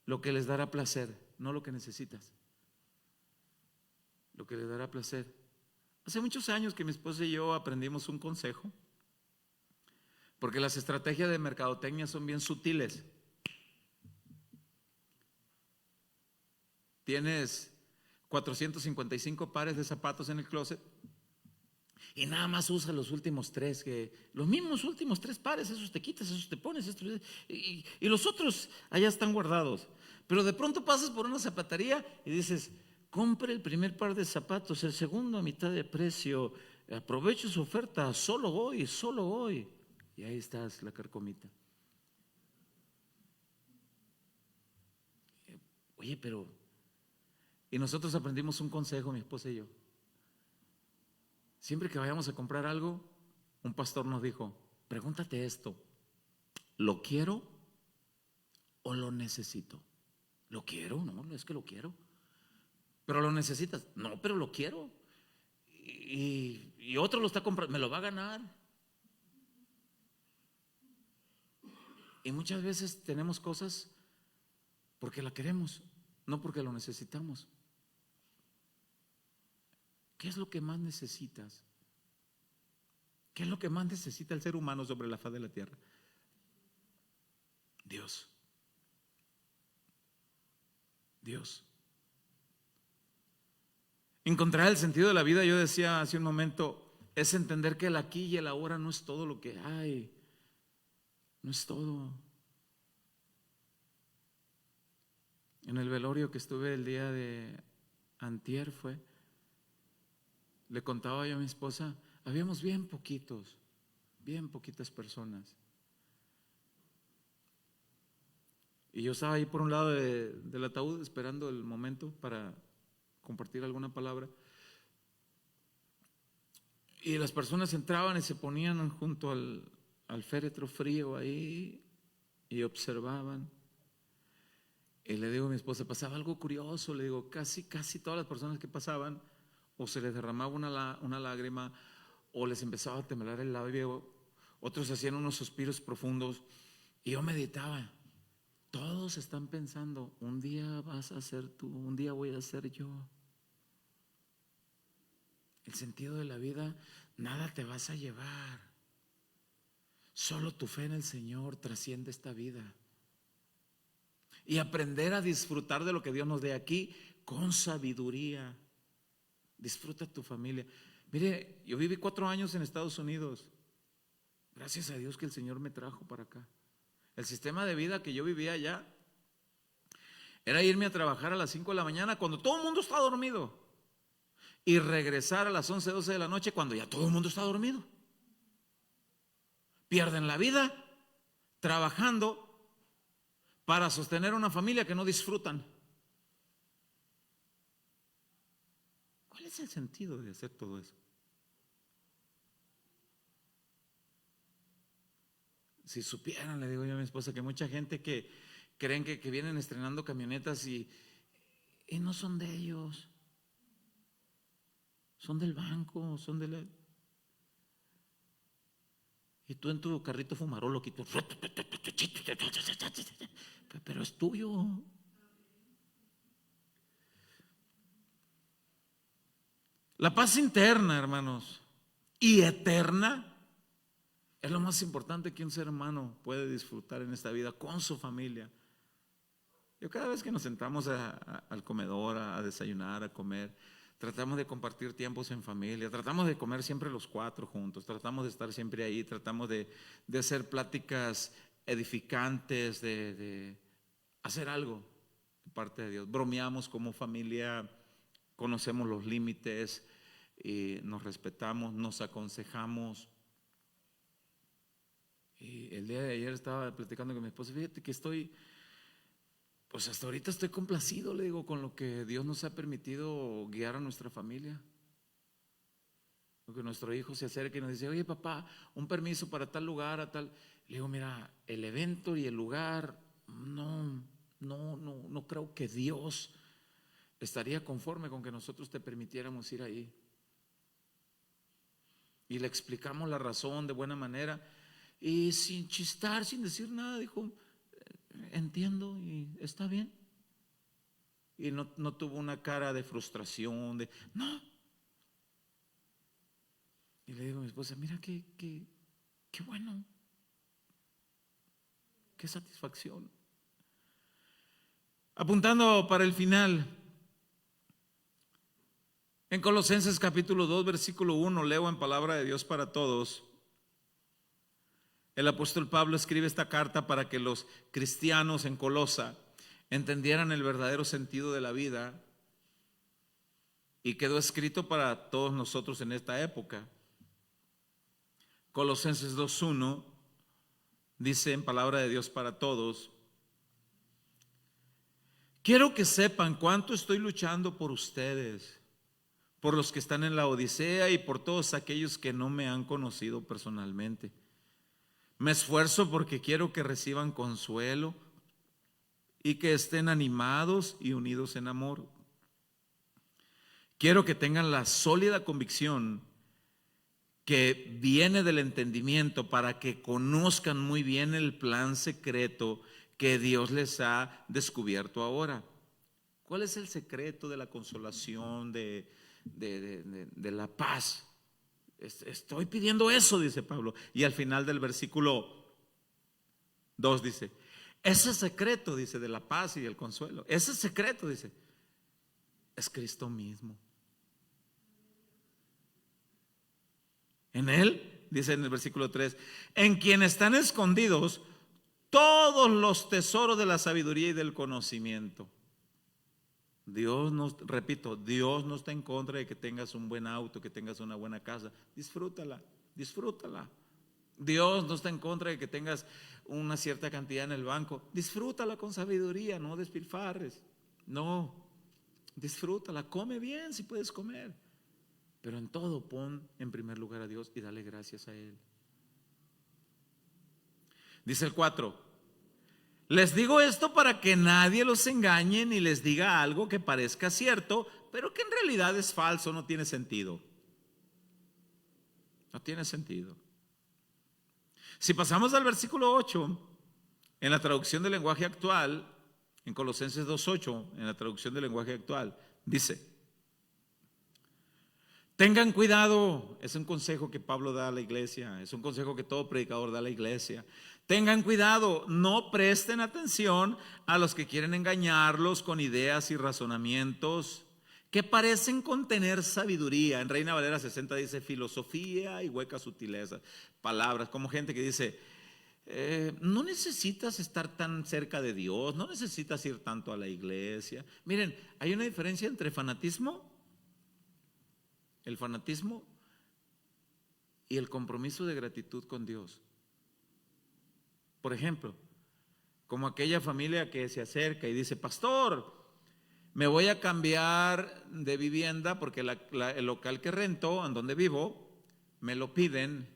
lo que les dará placer, no lo que necesitas. Lo que les dará placer. Hace muchos años que mi esposa y yo aprendimos un consejo. Porque las estrategias de mercadotecnia son bien sutiles. Tienes 455 pares de zapatos en el closet y nada más usas los últimos 3, los mismos últimos 3 pares, esos te quitas, esos te pones, y los otros allá están guardados. Pero de pronto pasas por una zapatería y dices, compre el primer par de zapatos, el segundo a mitad de precio, aproveche su oferta, solo hoy, solo hoy. Y ahí estás, la carcomita. Oye, pero... Y nosotros aprendimos un consejo, mi esposa y yo. Siempre que vayamos a comprar algo, un pastor nos dijo, pregúntate esto: ¿lo quiero o lo necesito? ¿Lo quiero? No, es que lo quiero. ¿Pero lo necesitas? No, pero lo quiero. Y otro lo está comprando, me lo va a ganar. Y muchas veces tenemos cosas porque la queremos, no porque lo necesitamos. ¿Qué es lo que más necesitas? ¿Qué es lo que más necesita el ser humano sobre la faz de la tierra? Dios. Dios. Encontrar el sentido de la vida, yo decía hace un momento, es entender que el aquí y el ahora no es todo lo que hay. No es todo. En el velorio que estuve el día de antier le contaba yo a mi esposa, habíamos bien poquitas personas. Y yo estaba ahí por un lado del ataúd esperando el momento para compartir alguna palabra. Y las personas entraban y se ponían junto al féretro frío ahí y observaban. Y le digo a mi esposa, pasaba algo curioso. Le digo, casi todas las personas que pasaban, o se les derramaba una lágrima, o les empezaba a temblar el labio, otros hacían unos suspiros profundos. Y yo meditaba, todos están pensando, un día vas a ser tú, un día voy a ser yo. El sentido de la vida, nada te vas a llevar. Solo tu fe en el Señor trasciende esta vida. Y aprender a disfrutar de lo que Dios nos dé aquí con sabiduría. Disfruta tu familia. Mire, yo viví 4 años en Estados Unidos. Gracias a Dios que el Señor me trajo para acá. El sistema de vida que yo vivía allá era irme a trabajar a las 5 de la mañana cuando todo el mundo está dormido y regresar a las 11, 12 de la noche cuando ya todo el mundo está dormido. Pierden la vida trabajando para sostener una familia que no disfrutan. ¿Cuál es el sentido de hacer todo eso? Si supieran, le digo yo a mi esposa, que mucha gente que creen que vienen estrenando camionetas y no son de ellos, son del banco, son de la... Y tú en tu carrito fumarolo, pero es tuyo. La paz interna, hermanos, y eterna, es lo más importante que un ser humano puede disfrutar en esta vida con su familia. Yo cada vez que nos sentamos al comedor, a desayunar, a comer, tratamos de compartir tiempos en familia, tratamos de comer siempre los cuatro juntos, tratamos de estar siempre ahí, tratamos de hacer pláticas edificantes, de hacer algo de parte de Dios. Bromeamos como familia, conocemos los límites, y nos respetamos, nos aconsejamos. Y el día de ayer estaba platicando con mi esposa, fíjate que pues hasta ahorita estoy complacido, le digo, con lo que Dios nos ha permitido guiar a nuestra familia. Porque nuestro hijo se acerca y nos dice, oye papá, un permiso para tal lugar, a tal. Le digo, mira, el evento y el lugar, no creo que Dios estaría conforme con que nosotros te permitiéramos ir ahí. Y le explicamos la razón de buena manera. Y sin chistar, sin decir nada, dijo, entiendo y está bien. Y no tuvo una cara de frustración, de no. Y le digo a mi esposa, mira qué bueno, qué satisfacción. Apuntando para el final, en Colosenses capítulo 2, versículo 1, leo en palabra de Dios para todos. El apóstol Pablo escribe esta carta para que los cristianos en Colosa entendieran el verdadero sentido de la vida, y quedó escrito para todos nosotros en esta época. Colosenses 2:1 dice en palabra de Dios para todos: quiero que sepan cuánto estoy luchando por ustedes, por los que están en la Odisea y por todos aquellos que no me han conocido personalmente. Me esfuerzo porque quiero que reciban consuelo y que estén animados y unidos en amor. Quiero que tengan la sólida convicción que viene del entendimiento, para que conozcan muy bien el plan secreto que Dios les ha descubierto ahora. ¿Cuál es el secreto de la consolación, de la paz? Estoy pidiendo eso, dice Pablo. Y al final del versículo 2 dice, ese secreto, dice, de la paz y del consuelo, ese secreto, dice, es Cristo mismo. En Él, dice en el versículo 3, en quien están escondidos todos los tesoros de la sabiduría y del conocimiento. Dios Dios no está en contra de que tengas un buen auto, que tengas una buena casa. Disfrútala. Dios no está en contra de que tengas una cierta cantidad en el banco. Disfrútala con sabiduría, no despilfarres. No, disfrútala, come bien si puedes comer. Pero en todo pon en primer lugar a Dios y dale gracias a Él. Dice el 4. Les digo esto para que nadie los engañe ni les diga algo que parezca cierto, pero que en realidad es falso, no tiene sentido. No tiene sentido. Si pasamos al versículo 8, en la traducción del lenguaje actual, en Colosenses 2:8, en la traducción del lenguaje actual, dice: tengan cuidado, es un consejo que Pablo da a la iglesia, es un consejo que todo predicador da a la iglesia. Tengan cuidado, no presten atención a los que quieren engañarlos con ideas y razonamientos que parecen contener sabiduría. En Reina Valera 60 dice filosofía y huecas sutilezas. Palabras como gente que dice, no necesitas estar tan cerca de Dios, no necesitas ir tanto a la iglesia. Miren, hay una diferencia entre el fanatismo y el compromiso de gratitud con Dios. Por ejemplo, Como aquella familia que se acerca y dice: pastor, me voy a cambiar de vivienda porque el local que rento, en donde vivo, me lo piden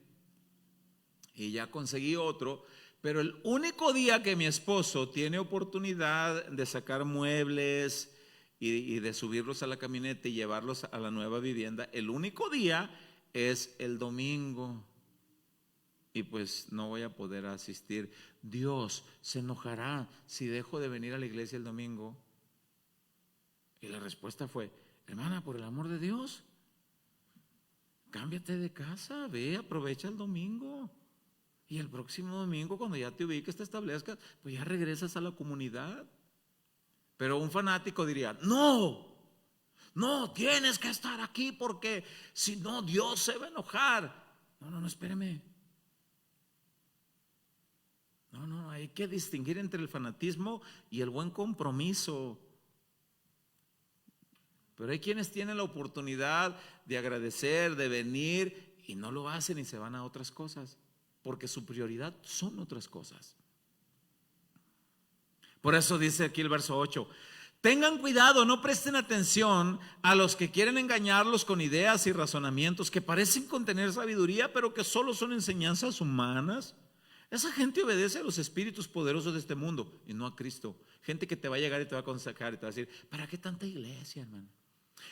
y ya conseguí otro. Pero el único día que mi esposo tiene oportunidad de sacar muebles y de subirlos a la camioneta y llevarlos a la nueva vivienda, el único día es el domingo. Y pues no voy a poder asistir. Dios se enojará si dejo de venir a la iglesia el domingo. Y la respuesta fue: hermana, por el amor de Dios, cámbiate de casa, ve, aprovecha el domingo. Y el próximo domingo, cuando ya te ubiques, te establezcas, pues ya regresas a la comunidad. Pero un fanático diría: no, tienes que estar aquí porque si no, Dios se va a enojar. No, espéreme. No, hay que distinguir entre el fanatismo y el buen compromiso. Pero hay quienes tienen la oportunidad de agradecer, de venir, y no lo hacen y se van a otras cosas, porque su prioridad son otras cosas. Por eso dice aquí el verso 8: tengan cuidado, no presten atención a los que quieren engañarlos con ideas y razonamientos que parecen contener sabiduría, pero que solo son enseñanzas humanas. Esa gente obedece a los espíritus poderosos de este mundo y no a Cristo. Gente que te va a llegar y te va a aconsejar y te va a decir: ¿para qué tanta iglesia, hermano?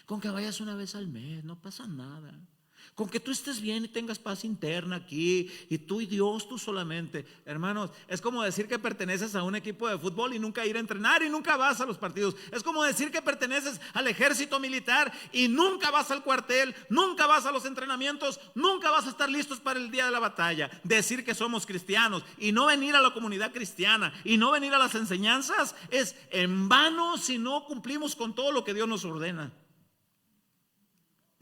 Con que vayas una vez al mes, no pasa nada. Con que tú estés bien y tengas paz interna aquí, y tú y Dios, tú solamente. Hermanos, es como decir que perteneces a un equipo de fútbol y nunca ir a entrenar y nunca vas a los partidos. Es como decir que perteneces al ejército militar y nunca vas al cuartel, nunca vas a los entrenamientos, nunca vas a estar listos para el día de la batalla. Decir que somos cristianos y no venir a la comunidad cristiana y no venir a las enseñanzas es en vano si no cumplimos con todo lo que Dios nos ordena.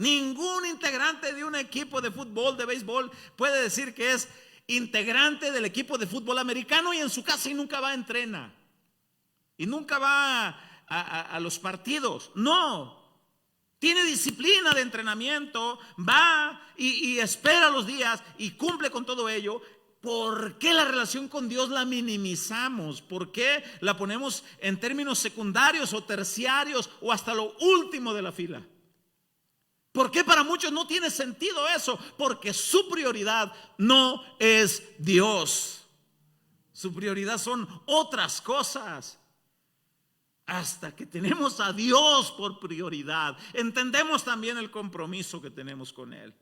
Ningún integrante de un equipo de fútbol, de béisbol, puede decir que es integrante del equipo de fútbol americano y en su casa y nunca va a entrenar y nunca va a los partidos. No, tiene disciplina de entrenamiento, va y espera los días y cumple con todo ello. ¿Por qué la relación con Dios la minimizamos? ¿Por qué la ponemos en términos secundarios o terciarios o hasta lo último de la fila? ¿Por qué para muchos no tiene sentido eso? Porque su prioridad no es Dios. Su prioridad son otras cosas. Hasta que tenemos a Dios por prioridad, entendemos también el compromiso que tenemos con Él.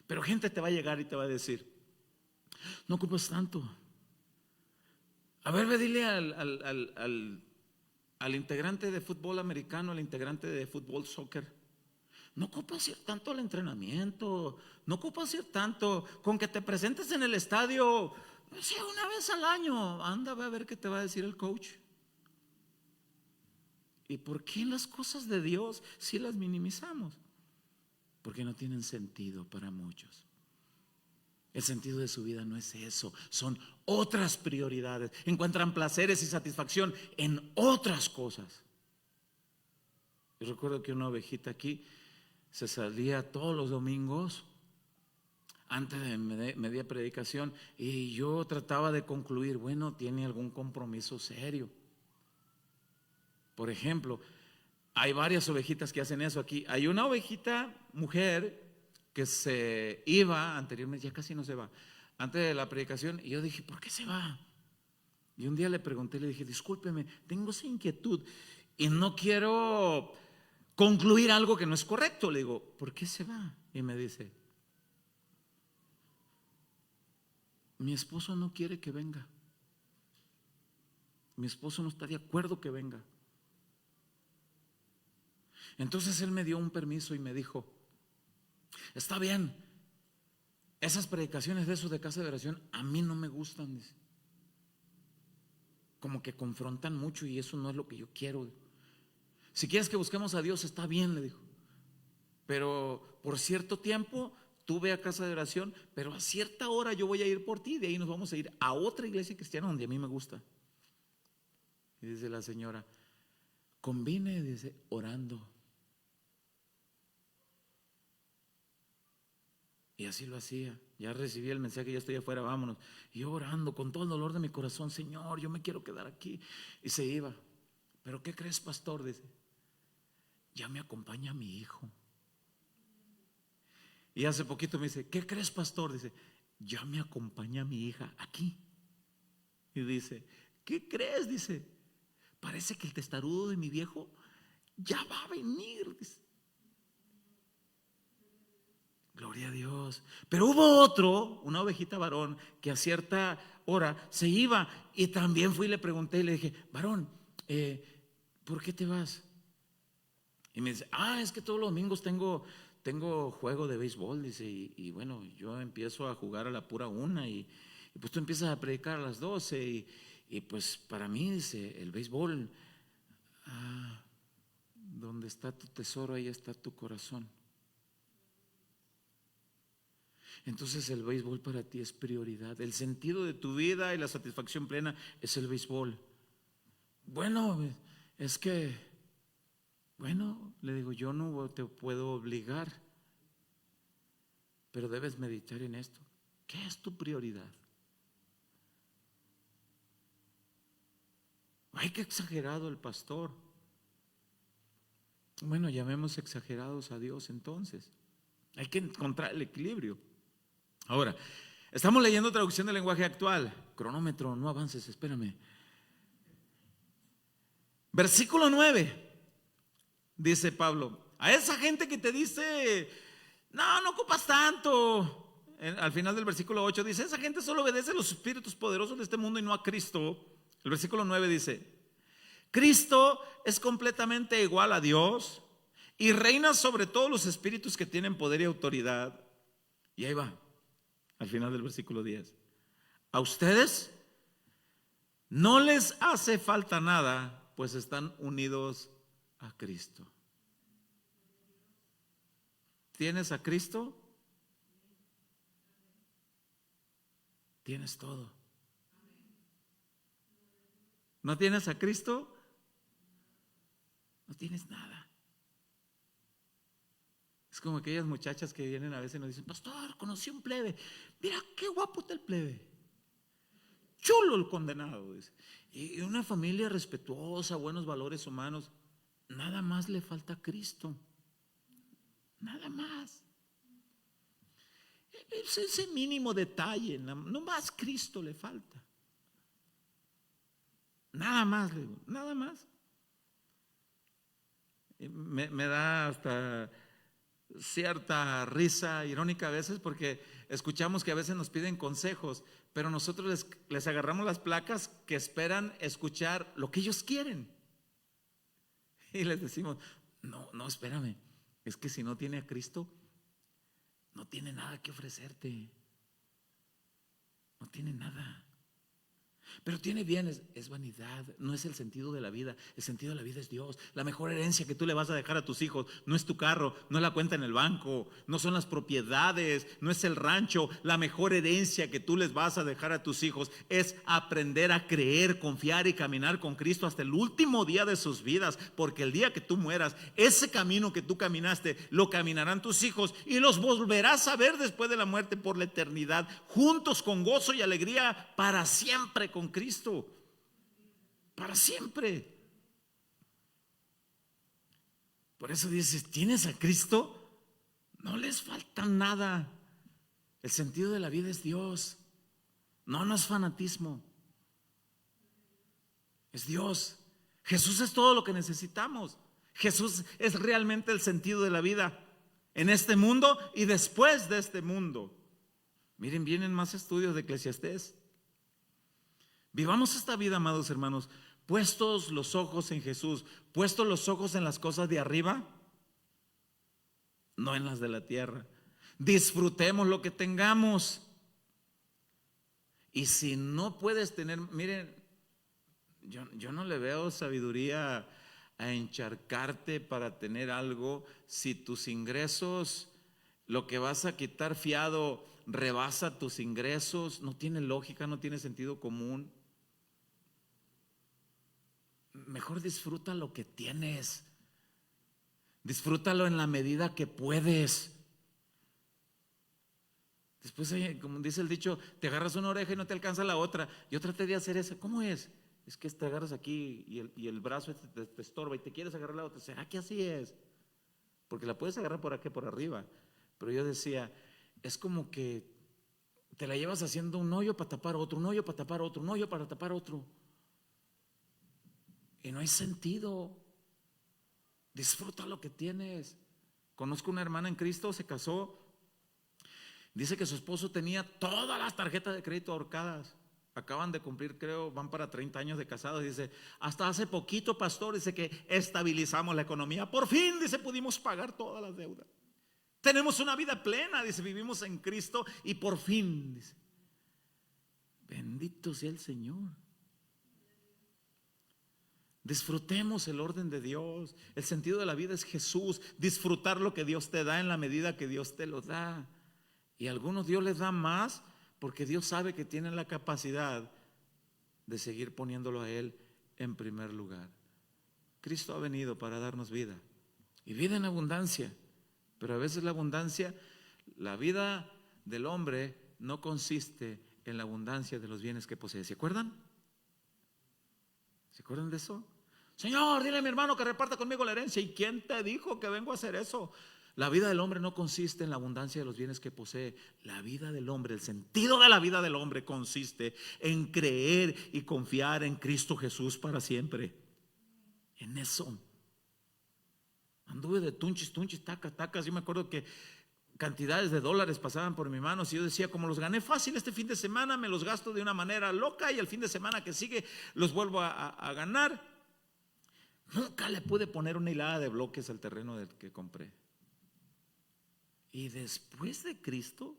Pero gente te va a llegar y te va a decir: no ocupas tanto. A ver, ve, dile al integrante de fútbol americano, al integrante de fútbol soccer: no ocupas ir tanto al entrenamiento, no ocupas ir tanto, con que te presentes en el estadio, no sé, una vez al año. Anda, ve a ver qué te va a decir el coach. ¿Y por qué las cosas de Dios sí las minimizamos? Porque no tienen sentido para muchos. El sentido de su vida no es eso, son otras prioridades. Encuentran placeres y satisfacción en otras cosas. Yo recuerdo que una ovejita aquí se salía todos los domingos antes de media predicación y yo trataba de concluir: bueno, tiene algún compromiso serio. Por ejemplo, hay varias ovejitas que hacen eso aquí. Hay una ovejita mujer que se iba anteriormente, ya casi no se va, antes de la predicación, y yo dije: ¿por qué se va? Y un día le pregunté, le dije: discúlpeme, tengo esa inquietud y no quiero concluir algo que no es correcto. Le digo: ¿por qué se va? Y me dice: mi esposo no quiere que venga. Mi esposo no está de acuerdo que venga. Entonces él me dio un permiso y me dijo: está bien, esas predicaciones de esos de casa de oración a mí no me gustan. Dice, como que confrontan mucho y eso no es lo que yo quiero. Si quieres que busquemos a Dios, está bien, le dijo, pero por cierto tiempo tú ve a casa de oración, pero a cierta hora yo voy a ir por ti, de ahí nos vamos a ir a otra iglesia cristiana donde a mí me gusta. Y dice la señora: combine, dice, orando. Y así lo hacía. Ya recibí el mensaje, ya estoy afuera, vámonos. Y yo orando con todo el dolor de mi corazón, Señor, yo me quiero quedar aquí. Y se iba. ¿Pero qué crees, pastor? Dice, ya me acompaña mi hijo. Y hace poquito me dice, ¿qué crees, pastor? Dice, ya me acompaña mi hija aquí. Y dice, ¿qué crees? Dice, parece que el testarudo de mi viejo ya va a venir. Dice, gloria a Dios. Pero hubo otro, una ovejita varón, que a cierta hora se iba. Y también fui y le pregunté y le dije, varón, ¿por qué te vas? Y me dice, es que todos los domingos tengo juego de béisbol, dice, y bueno, yo empiezo a jugar a la pura una y pues tú empiezas a predicar a las 12 y pues para mí, dice, el béisbol, donde está tu tesoro, ahí está tu corazón. Entonces el béisbol para ti es prioridad. El sentido de tu vida y la satisfacción plena es el béisbol. Bueno, es que, bueno, le digo, yo no te puedo obligar, pero debes meditar en esto. ¿Qué es tu prioridad? Ay, qué exagerado el pastor. Bueno, llamemos exagerados a Dios entonces. Hay que encontrar el equilibrio. Ahora, estamos leyendo traducción del lenguaje actual. Cronómetro, no avances, espérame. Versículo 9, dice Pablo, a esa gente que te dice, no ocupas tanto. Al final del versículo 8 dice, esa gente solo obedece a los espíritus poderosos de este mundo y no a Cristo. El versículo 9 dice, Cristo es completamente igual a Dios y reina sobre todos los espíritus que tienen poder y autoridad. Y ahí va, al final del versículo 10. A ustedes no les hace falta nada, pues están unidos a Cristo. ¿Tienes a Cristo? Tienes todo. ¿No tienes a Cristo? No tienes nada. Es como aquellas muchachas que vienen a veces y nos dicen, pastor, conocí un plebe. Mira qué guapo está el plebe. Chulo el condenado. Dice. Y una familia respetuosa, buenos valores humanos. Nada más le falta a Cristo. Nada más. Es ese mínimo detalle. No más Cristo le falta. Nada más, le digo, nada más. Me da hasta cierta risa irónica a veces porque escuchamos que a veces nos piden consejos, pero nosotros les agarramos las placas que esperan escuchar lo que ellos quieren y les decimos, no, espérame, es que si no tiene a Cristo no tiene nada que ofrecerte, no tiene nada. Pero tiene bienes, es vanidad, no es el sentido de la vida. El sentido de la vida es Dios. La mejor herencia que tú le vas a dejar a tus hijos no es tu carro, no es la cuenta en el banco, no son las propiedades, no es el rancho. La mejor herencia que tú les vas a dejar a tus hijos es aprender a creer, confiar y caminar con Cristo hasta el último día de sus vidas. Porque el día que tú mueras, ese camino que tú caminaste lo caminarán tus hijos y los volverás a ver después de la muerte por la eternidad, juntos con gozo y alegría para siempre con Cristo, para siempre. Por eso dices, ¿tienes a Cristo? No les falta nada. El sentido de la vida es Dios. No es fanatismo. Es Dios. Jesús es todo lo que necesitamos. Jesús es realmente el sentido de la vida en este mundo y después de este mundo. Miren, vienen más estudios de Eclesiastés. Vivamos esta vida, amados hermanos, puestos los ojos en Jesús, puestos los ojos en las cosas de arriba, no en las de la tierra. Disfrutemos lo que tengamos. Y si no puedes tener, miren, yo no le veo sabiduría a encharcarte para tener algo si tus ingresos, lo que vas a quitar fiado, rebasa tus ingresos. No tiene lógica, no tiene sentido común. Mejor disfruta lo que tienes. Disfrútalo en la medida que puedes. Después, como dice el dicho, te agarras una oreja y no te alcanza la otra. Yo traté de hacer eso. ¿Cómo es? Es que te agarras aquí y el brazo te estorba y te quieres agarrar la otra. ¿Será que así es? Porque la puedes agarrar por aquí, por arriba. Pero yo decía, es como que te la llevas haciendo un hoyo para tapar otro, un hoyo para tapar otro, un hoyo para tapar otro. Y no hay sentido. Disfruta lo que tienes. Conozco una hermana en Cristo, se casó. Dice que su esposo tenía todas las tarjetas de crédito ahorcadas. Acaban de cumplir, creo, van para 30 años de casados. Dice, hasta hace poquito, pastor, dice que estabilizamos la economía. Por fin, dice, pudimos pagar todas las deudas. Tenemos una vida plena, dice, vivimos en Cristo y por fin, dice, bendito sea el Señor. Disfrutemos el orden de Dios. El sentido de la vida es Jesús. Disfrutar lo que Dios te da en la medida que Dios te lo da. Y a algunos Dios les da más porque Dios sabe que tienen la capacidad de seguir poniéndolo a Él en primer lugar. Cristo ha venido para darnos vida y vida en abundancia. Pero a veces la abundancia, la vida del hombre no consiste en la abundancia de los bienes que posee. ¿Se acuerdan? ¿Se acuerdan de eso? Señor, dile a mi hermano que reparta conmigo la herencia. ¿Y quién te dijo que vengo a hacer eso? La vida del hombre no consiste en la abundancia de los bienes que posee. La vida del hombre, el sentido de la vida del hombre consiste en creer y confiar en Cristo Jesús para siempre. En eso. Anduve de tunchis, tacas. Yo me acuerdo que cantidades de dólares pasaban por mi mano. Y yo decía, como los gané fácil este fin de semana, me los gasto de una manera loca y el fin de semana que sigue los vuelvo a ganar. Nunca le pude poner una hilada de bloques al terreno del que compré. Y después de Cristo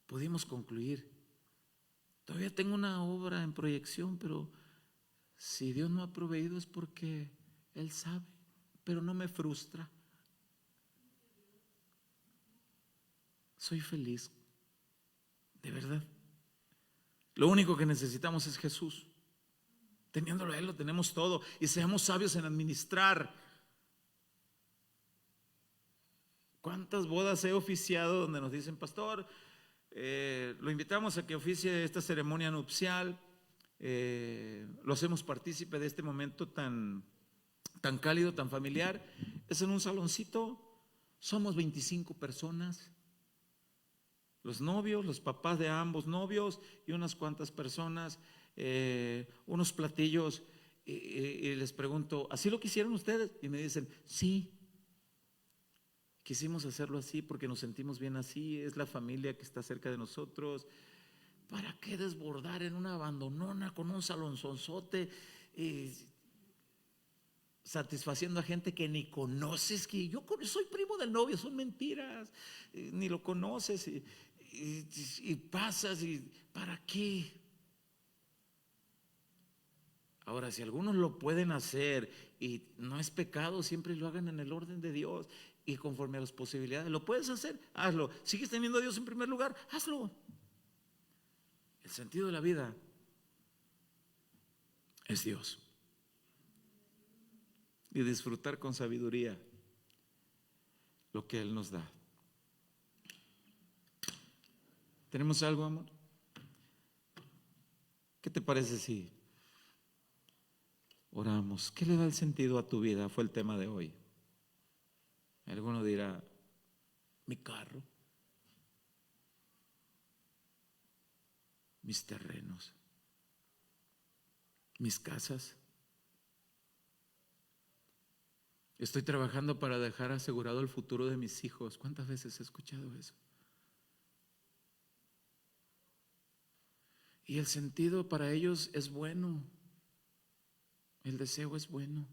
pudimos concluir. Todavía tengo una obra en proyección, pero si Dios no ha proveído es porque Él sabe, pero no me frustra. Soy feliz, de verdad. Lo único que necesitamos es Jesús. Teniéndolo a Él lo tenemos todo. Y seamos sabios en administrar. ¿Cuántas bodas he oficiado donde nos dicen, pastor, lo invitamos a que oficie esta ceremonia nupcial? Lo hacemos partícipe de este momento tan cálido, tan familiar. Es en un saloncito, somos 25 personas. Los novios, los papás de ambos novios y unas cuantas personas, unos platillos, y les pregunto, ¿así lo quisieron ustedes? Y me dicen, sí, quisimos hacerlo así porque nos sentimos bien así, es la familia que está cerca de nosotros. ¿Para qué desbordar en una abandonona con un salonzonzote, satisfaciendo a gente que ni conoces? Que yo soy primo del novio, son mentiras, ni lo conoces y pasas y ¿para qué? Ahora, si algunos lo pueden hacer y no es pecado, siempre lo hagan en el orden de Dios y conforme a las posibilidades. ¿Lo puedes hacer? Hazlo. ¿Sigues teniendo a Dios en primer lugar? Hazlo. El sentido de la vida es Dios. Y disfrutar con sabiduría lo que Él nos da. ¿Tenemos algo, amor? ¿Qué te parece si oramos? ¿Qué le da el sentido a tu vida? Fue el tema de hoy. Alguno dirá, mi carro, mis terrenos, mis casas. Estoy trabajando para dejar asegurado el futuro de mis hijos. ¿Cuántas veces he escuchado eso? Y el sentido para ellos es bueno. El deseo es bueno.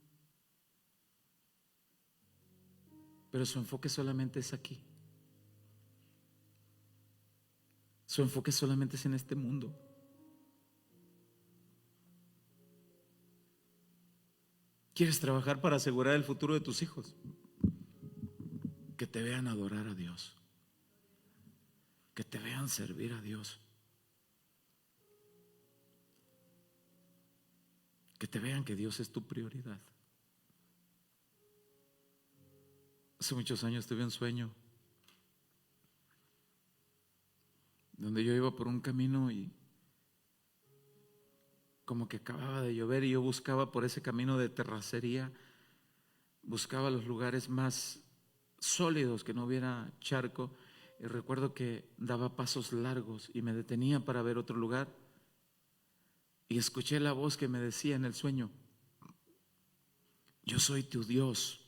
Pero su enfoque solamente es aquí. Su enfoque solamente es en este mundo. ¿Quieres trabajar para asegurar el futuro de tus hijos? Que te vean adorar a Dios. Que te vean servir a Dios. Que te vean que Dios es tu prioridad. Hace muchos años tuve un sueño donde yo iba por un camino y como que acababa de llover y yo buscaba por ese camino de terracería, buscaba los lugares más sólidos, que no hubiera charco, y recuerdo que daba pasos largos y me detenía para ver otro lugar y escuché la voz que me decía en el sueño: yo soy tu Dios.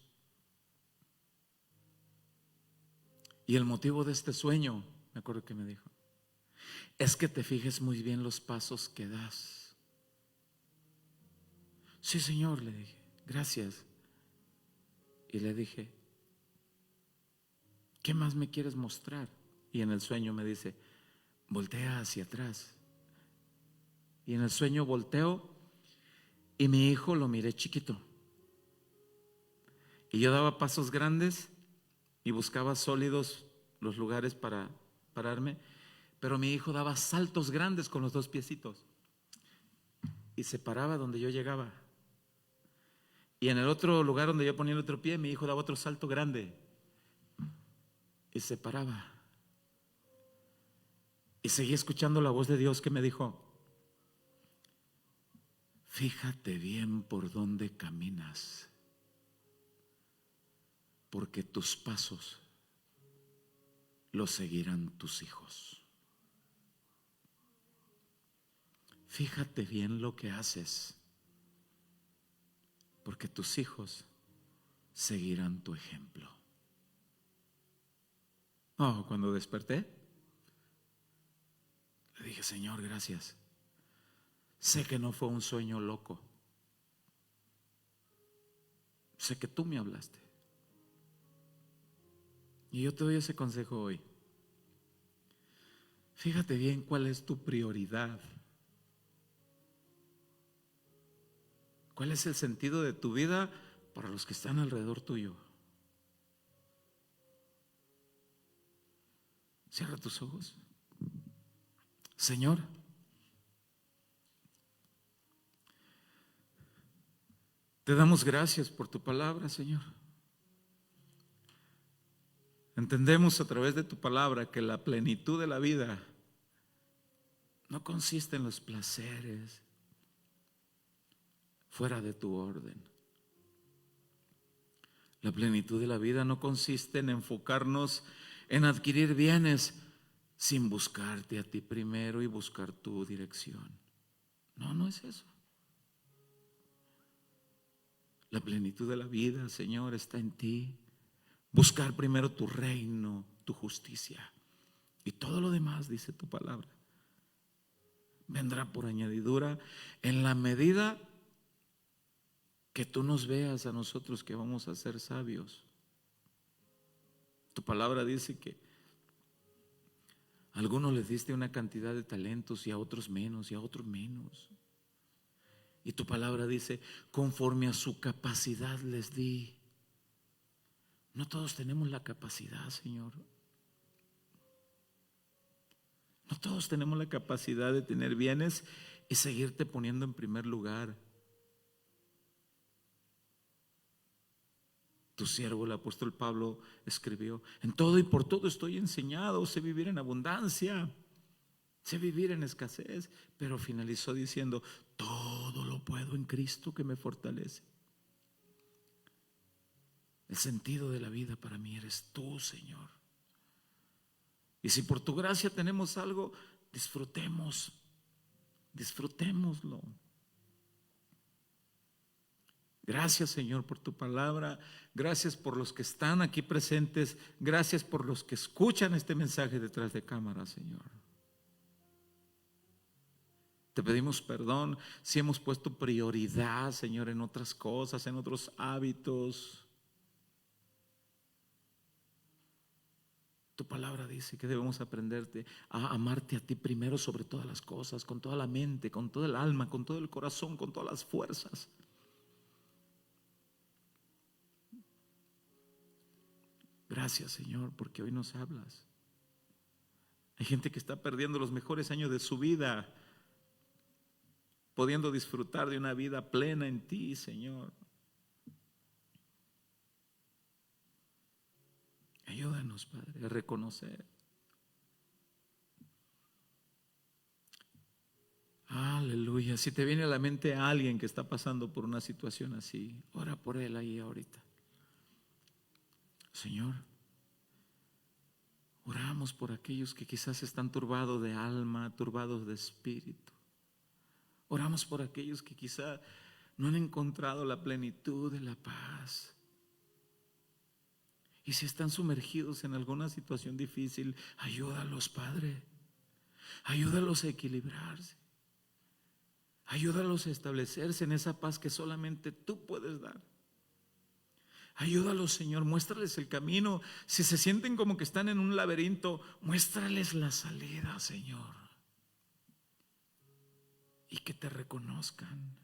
Y el motivo de este sueño, me acuerdo que me dijo, es que te fijes muy bien los pasos que das. Sí, Señor, le dije, gracias. Y le dije, ¿qué más me quieres mostrar? Y en el sueño me dice, voltea hacia atrás. Y en el sueño volteo y mi hijo lo miré chiquito. Y yo daba pasos grandes y buscaba sólidos los lugares para pararme, pero mi hijo daba saltos grandes con los dos piecitos y se paraba donde yo llegaba. Y en el otro lugar donde yo ponía el otro pie, mi hijo daba otro salto grande y se paraba. Y seguí escuchando la voz de Dios que me dijo, fíjate bien por dónde caminas, porque tus pasos los seguirán tus hijos. Fíjate bien lo que haces, porque tus hijos seguirán tu ejemplo. Oh, cuando desperté, le dije, Señor, gracias. Sé que no fue un sueño loco. Sé que tú me hablaste. Y yo te doy ese consejo hoy. Fíjate bien cuál es tu prioridad. ¿Cuál es el sentido de tu vida para los que están alrededor tuyo? Cierra tus ojos. Señor, te damos gracias por tu palabra, Señor. Entendemos a través de tu palabra que la plenitud de la vida no consiste en los placeres fuera de tu orden. La plenitud de la vida no consiste en enfocarnos en adquirir bienes sin buscarte a ti primero y buscar tu dirección. No, no es eso. La plenitud de la vida, Señor, está en ti. Buscar primero tu reino, tu justicia. Y todo lo demás, dice tu palabra, vendrá por añadidura en la medida que tú nos veas a nosotros que vamos a ser sabios. Tu palabra dice que a algunos les diste una cantidad de talentos y a otros menos y a otros menos. Y tu palabra dice, conforme a su capacidad les di. No todos tenemos la capacidad, Señor. No todos tenemos la capacidad de tener bienes y seguirte poniendo en primer lugar. Tu siervo, el apóstol Pablo, escribió, en todo y por todo estoy enseñado, sé vivir en abundancia, sé vivir en escasez, pero finalizó diciendo, todo lo puedo en Cristo que me fortalece. El sentido de la vida para mí eres tú, Señor. Y si por tu gracia tenemos algo, disfrutémoslo. Gracias, Señor, por tu palabra. Gracias por los que están aquí presentes. Gracias por los que escuchan este mensaje detrás de cámara, Señor. Te pedimos perdón si hemos puesto prioridad, Señor, en otras cosas, en otros hábitos. Tu palabra dice que debemos aprenderte a amarte a ti primero sobre todas las cosas, con toda la mente, con todo el alma, con todo el corazón, con todas las fuerzas. Gracias, Señor, porque hoy nos hablas. Hay gente que está perdiendo los mejores años de su vida, pudiendo disfrutar de una vida plena en ti, Señor. Ayúdanos, Padre, a reconocer Aleluya. Si te viene a la mente a alguien que está pasando por una situación así, ora por él ahí ahorita. Señor, oramos por aquellos que quizás están turbados de alma, turbados de espíritu. Oramos por aquellos que quizás no han encontrado la plenitud de la paz. Y si están sumergidos en alguna situación difícil, ayúdalos, Padre. Ayúdalos a equilibrarse. Ayúdalos a establecerse en esa paz que solamente tú puedes dar. Ayúdalos, Señor, muéstrales el camino. Si se sienten como que están en un laberinto, muéstrales la salida, Señor. Y que te reconozcan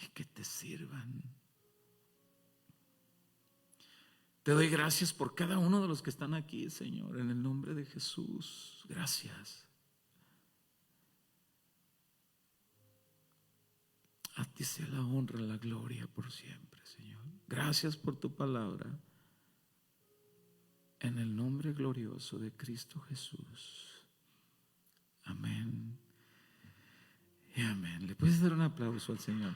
y que te sirvan. Te doy gracias por cada uno de los que están aquí, Señor, en el nombre de Jesús. Gracias. A ti sea la honra, la gloria por siempre, Señor. Gracias por tu palabra. En el nombre glorioso de Cristo Jesús. Amén y amén. ¿Le puedes dar un aplauso al Señor?